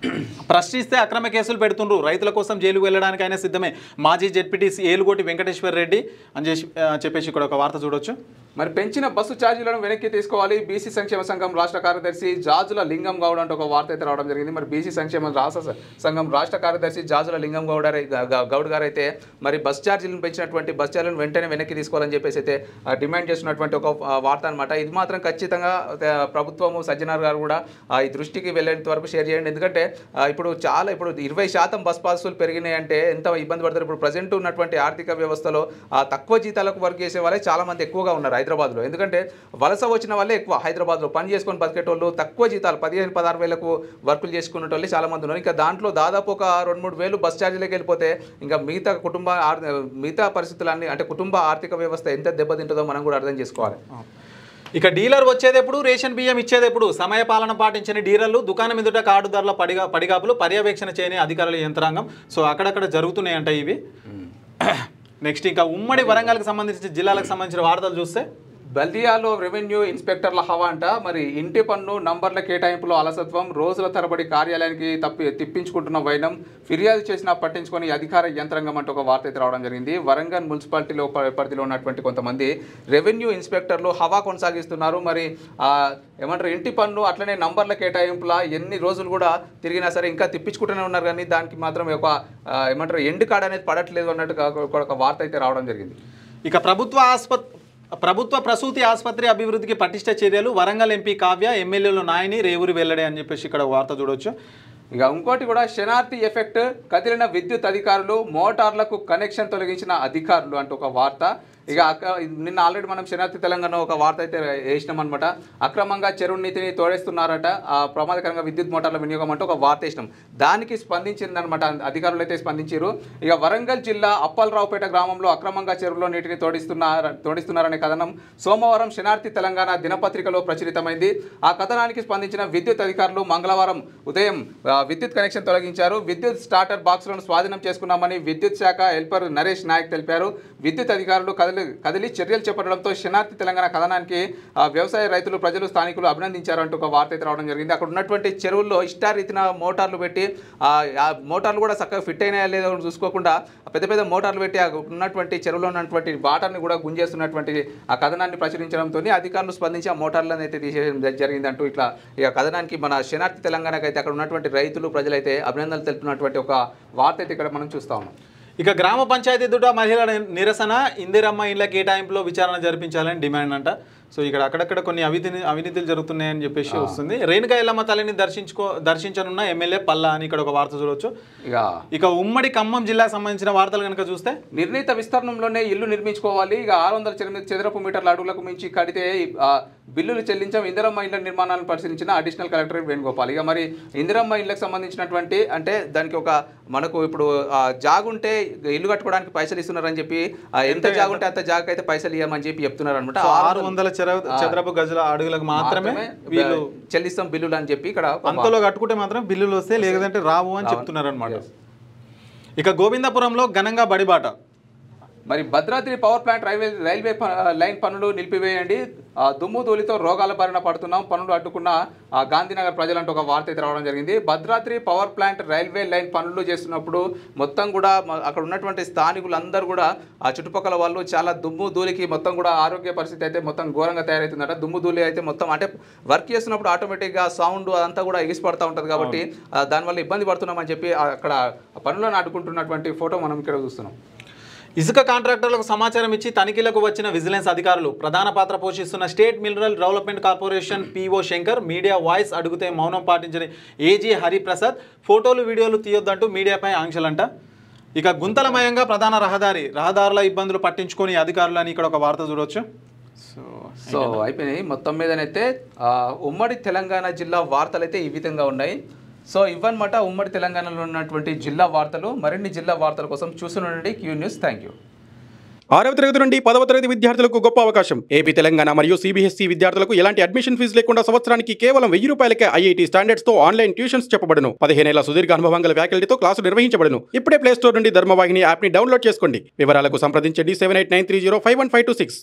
ప్రశ్నిస్తే అక్రమ కేసులు పెడుతుండ్రు, రైతుల కోసం జైలుకు వెళ్ళడానికైనా సిద్ధమే మాజీ జెడ్పీటీసీ ఏలుగోటి వెంకటేశ్వర రెడ్డి అని చెప్పేసి ఇక్కడ ఒక వార్త చూడొచ్చు. మరి పెంచిన బస్సు ఛార్జీలను వెనక్కి తీసుకోవాలి, బీసీ సంక్షేమ సంఘం రాష్ట్ర కార్యదర్శి జాజుల లింగం గౌడ్ అంటూ ఒక వార్త అయితే రావడం జరిగింది. మరి బీసీ సంక్షేమ సంఘం రాష్ట్ర కార్యదర్శి జాజుల లింగం గౌడ్ గారు అయితే మరి బస్ ఛార్జీలను పెంచినటువంటి బస్ ఛార్జీలను వెంటనే వెనక్కి తీసుకోవాలని చెప్పేసి అయితే డిమాండ్ చేస్తున్నటువంటి ఒక వార్త అనమాట. ఇది మాత్రం ఖచ్చితంగా ప్రభుత్వము సజ్జనార్ గారు కూడా ఈ దృష్టికి వెళ్ళేంత వరకు షేర్ చేయండి. ఎందుకంటే ఇప్పుడు 20% బస్ పాసులు పెరిగినాయి అంటే ఎంత ఇబ్బంది పడతారు. ఇప్పుడు ప్రజెంట్ ఉన్నటువంటి ఆర్థిక వ్యవస్థలో తక్కువ జీతాలకు వర్క్ చేసే వాళ్ళే చాలా మంది ఎక్కువగా ఉన్నారు హైదరాబాద్లో. ఎందుకంటే వలస వచ్చిన వాళ్ళే ఎక్కువ హైదరాబాద్లో పని చేసుకొని బతికేటోళ్ళు, తక్కువ జీతాలు 15-16 వేలకు వర్కులు చేసుకునే వాళ్ళు చాలా మంది ఉన్నారు. ఇంకా దాంట్లో దాదాపు ఒక 2-3 వేలు బస్ ఛార్జీలకు వెళ్ళిపోతే ఇంకా మిగతా పరిస్థితులన్నీ అంటే కుటుంబ ఆర్థిక వ్యవస్థ ఎంత దెబ్బతింటుందో మనం కూడా అర్థం చేసుకోవాలి. ఇక డీలర్ వచ్చేటప్పుడు రేషన్ బియ్యం ఇచ్చేటప్పుడు సమయపాలన పాటించని డీలర్లు, దుకాణం ఎదుట కార్డుదారుల పడిగాపులు, పర్యవేక్షణ చేయని అధికారుల యంత్రాంగం. సో అక్కడక్కడ జరుగుతున్నాయంట ఇవి. నెక్స్ట్ ఇంకా ఉమ్మడి వరంగల్కి సంబంధించిన జిల్లాలకు సంబంధించిన వార్తలు చూస్తే బల్దియాలో రెవెన్యూ ఇన్స్పెక్టర్ల హవా అంట. మరి ఇంటి పన్ను నంబర్ల కేటాయింపులో అలసత్వం, రోజుల తరబడి కార్యాలయానికి తిప్పించుకుంటున్న వైనం, ఫిర్యాదు చేసినా పట్టించుకొని అధికార యంత్రాంగం అంటూ ఒక వార్త అయితే రావడం జరిగింది. వరంగల్ మున్సిపాలిటీలో పరిధిలో ఉన్నటువంటి కొంతమంది రెవెన్యూ ఇన్స్పెక్టర్లు హవా కొనసాగిస్తున్నారు. మరి ఏమంటారు ఇంటి పన్ను అట్లనే నంబర్ల కేటాయింపుల ఎన్ని రోజులు కూడా తిరిగినా సరే ఇంకా తిప్పించుకుంటూనే ఉన్నారు. కానీ దానికి మాత్రం ఒక ఏమంటారు ఎండు కార్డు అనేది పడట్లేదు అన్నట్టుగా ఒక వార్త అయితే రావడం జరిగింది. ఇక ప్రభుత్వ ప్రసూతి ఆసుపత్రి అభివృద్ధికి పటిష్ట చర్యలు, వరంగల్ ఎంపీ కావ్య, ఎమ్మెల్యేలు నాయని, రేవూరి వెల్లడే అని చెప్పేసి ఇక్కడ వార్త చూడొచ్చు. ఇక ఇంకోటి కూడా శనార్థి ఎఫెక్ట్, కదిలిన విద్యుత్ అధికారులు, మోటార్లకు కనెక్షన్ తొలగించిన అధికారులు అంటూ ఒక వార్త. ఇక నిన్న ఆల్రెడీ మనం శనార్థి తెలంగాణ ఒక వార్త అయితే వేసినాం అనమాట. అక్రమంగా చెరువు నీతిని తోడేస్తున్నారట, ప్రమాదకరంగా విద్యుత్ మోటార్ల వినియోగం అంటూ ఒక వార్త వేసినాం. దానికి స్పందించిందనమాట అధికారులు అయితే స్పందించారు. ఇక వరంగల్ జిల్లా అప్పలరావుపేట గ్రామంలో అక్రమంగా చెరువులో నీటిని తోడిస్తున్నారనే కథనం సోమవారం శనార్థి తెలంగాణ దినపత్రికలో ప్రచురితమైంది. ఆ కథనానికి స్పందించిన విద్యుత్ అధికారులు మంగళవారం ఉదయం విద్యుత్ కనెక్షన్ తొలగించారు. విద్యుత్ స్టార్టర్ బాక్సులను స్వాధీనం చేసుకున్నామని విద్యుత్ శాఖ హెల్పర్ నరేష్ నాయక్ తెలిపారు. విద్యుత్ అధికారులు కదిలి చర్యలు చేపట్టడంతో శనార్థి తెలంగాణ కథనానికి వ్యవసాయ రైతులు, ప్రజలు, స్థానికులు అభినందించారంటూ ఒక వార్త అయితే రావడం జరిగింది. అక్కడ ఉన్నటువంటి చెరువుల్లో ఇష్టారీతిన మోటార్లు పెట్టి ఆ మోటార్లు కూడా చక్కగా ఫిట్ అయినా లేదో చూసుకోకుండా పెద్ద పెద్ద మోటార్లు పెట్టి ఉన్నటువంటి చెరువులో ఉన్నటువంటి వాటర్ని కూడా గుంజేస్తున్నటువంటి ఆ కథనాన్ని ప్రచురించడంతో అధికారులు స్పందించి ఆ మోటార్లను అయితే తీసేయడం జరిగిందంటూ ఇట్లా ఇక కథనానికి మన శనార్థి తెలంగాణకి అయితే అక్కడ ఉన్నటువంటి రైతులు, ప్రజలైతే అభినందనలు తెలుపుతున్నటువంటి ఒక వార్త అయితే ఇక్కడ మనం చూస్తా ఉన్నాం. ఇక గ్రామ పంచాయతీ ఎదుట మహిళల నిరసన, ఇందిరమ్మ ఇళ్ల కేటాయింపులో విచారణ జరిపించాలని డిమాండ్ అంట. సో ఇక్కడ అక్కడక్కడ కొన్ని అవినీతులు జరుగుతున్నాయని చెప్పేసి వస్తుంది. రేణుకా ఎల్లమ్మ తల్లిని దర్శించనున్న ఎమ్మెల్యే పల్లా అని ఇక్కడ ఒక వార్త చూడవచ్చు. ఇక ఉమ్మడి ఖమ్మం జిల్లాకు సంబంధించిన వార్తలు కనుక చూస్తే నిర్ణీత విస్తరణంలోనే ఇల్లు నిర్మించుకోవాలి. ఇక 600 చదరపు మీటర్ల అడుగులకు మించి కడితే బిల్లులు చెల్లించాం. ఇందిరమ్మ ఇళ్ల నిర్మాణాలను పరిశీలించిన అడిషనల్ కలెక్టర్ వేణుగోపాల్. ఇక మరి ఇందిరమ్మ ఇళ్లకు సంబంధించినటువంటి అంటే దానికి ఒక మనకు ఇప్పుడు జాగుంటే ఇల్లు కట్టుకోవడానికి పైసలు ఇస్తున్నారని చెప్పి ఎంత జాగుంటే అంత జాగకి అయితే పైసలు ఇవ్వమని చెప్పి చెప్తున్నారు అనమాట. 600 చదరపు గజల అడుగులకు మాత్రమే వీళ్ళు చెల్లిస్తాం బిల్లులు అని చెప్పి ఇక్కడ అంతలో కట్టుకుంటే మాత్రం బిల్లులు వస్తే, లేదంటే రావు అని చెప్తున్నారు అనమాట. ఇక గోవిందపురంలో ఘనంగా బడిబాట. మరి Bhadradri power plant railway line పనులు నిలిపివేయండి, దుమ్ము ధూళితో రోగాల బారిన పడుతున్నాం, పనులు అడ్డుకున్న గాంధీనగర్ ప్రజలంటూ ఒక వార్త అయితే రావడం జరిగింది. Bhadradri power plant railway line పనులు చేస్తున్నప్పుడు మొత్తం కూడా అక్కడ ఉన్నటువంటి స్థానికులందరూ కూడా ఆ చుట్టుపక్కల వాళ్ళు చాలా దుమ్ము ధూళికి మొత్తం కూడా ఆరోగ్య పరిస్థితి అయితే మొత్తం ఘోరంగా తయారవుతుందట. దుమ్ము ధూళి అయితే మొత్తం అంటే వర్క్ చేస్తున్నప్పుడు ఆటోమేటిక్గా సౌండ్ అదంతా కూడా ఎగిసిపడుతూ ఉంటుంది కాబట్టి దానివల్ల ఇబ్బంది పడుతున్నామని చెప్పి అక్కడ పనులను అడ్డుకుంటున్నటువంటి ఫోటో మనం ఇక్కడ చూస్తున్నాం. ఇసుక కాంట్రాక్టర్లకు సమాచారం ఇచ్చి తనిఖీలకు వచ్చిన విజిలెన్స్ అధికారులు, ప్రధాన పాత్ర పోషిస్తున్న state mineral development corporation PO Shankar, media voice అడిగితే మౌనం పాటించని ఏజీ హరిప్రసాద్, ఫోటోలు వీడియోలు తీయొద్దంటూ మీడియాపై ఆంక్షలంట. ఇక గుంతలమయంగా ప్రధాన రహదారుల ఇబ్బందులు పట్టించుకొని అధికారులు అని ఇక్కడ ఒక వార్త చూడవచ్చు. సో అయిపోయినాయి. మొత్తం మీదనైతే ఉమ్మడి తెలంగాణ జిల్లా వార్తలు అయితే ఈ విధంగా ఉన్నాయి. సో ఇవన్నమాట ఉమ్మడి తెలంగాణలో ఉన్నటువంటి జిల్లా వార్తలు. మరిన్ని జిల్లా వార్తల కోసం చూస్తుండండి క్యూ న్యూస్. Thank you. 6వ తరగతి నుండి 10వ తరగతి విద్యార్థులకు గొప్ప అవకాశం. ఏపీ, తెలంగాణ మరియు సిబిఎస్ఈ విద్యార్థులకు ఎలాంటి అడ్మిషన్ ఫీజు లేకుండా సంవత్సరానికి కేవలం 1000 రూపాయలకే ఐఐటీ స్టాండర్డ్స్ తో ఆన్లైన్ ట్యూషన్స్ చెప్పబడును. 15 ఏళ్ల సుదీర్ఘ అనుభవం గల ఫ్యాకల్టీతో క్లాసులు నిర్వహించబడును. ఇప్పుడే ప్లే స్టోర్ నుండి ధర్మవాహిని యాప్ ని డౌన్లోడ్ చేసుకోండి. వివరాలకు సంప్రదించండి 7893051526.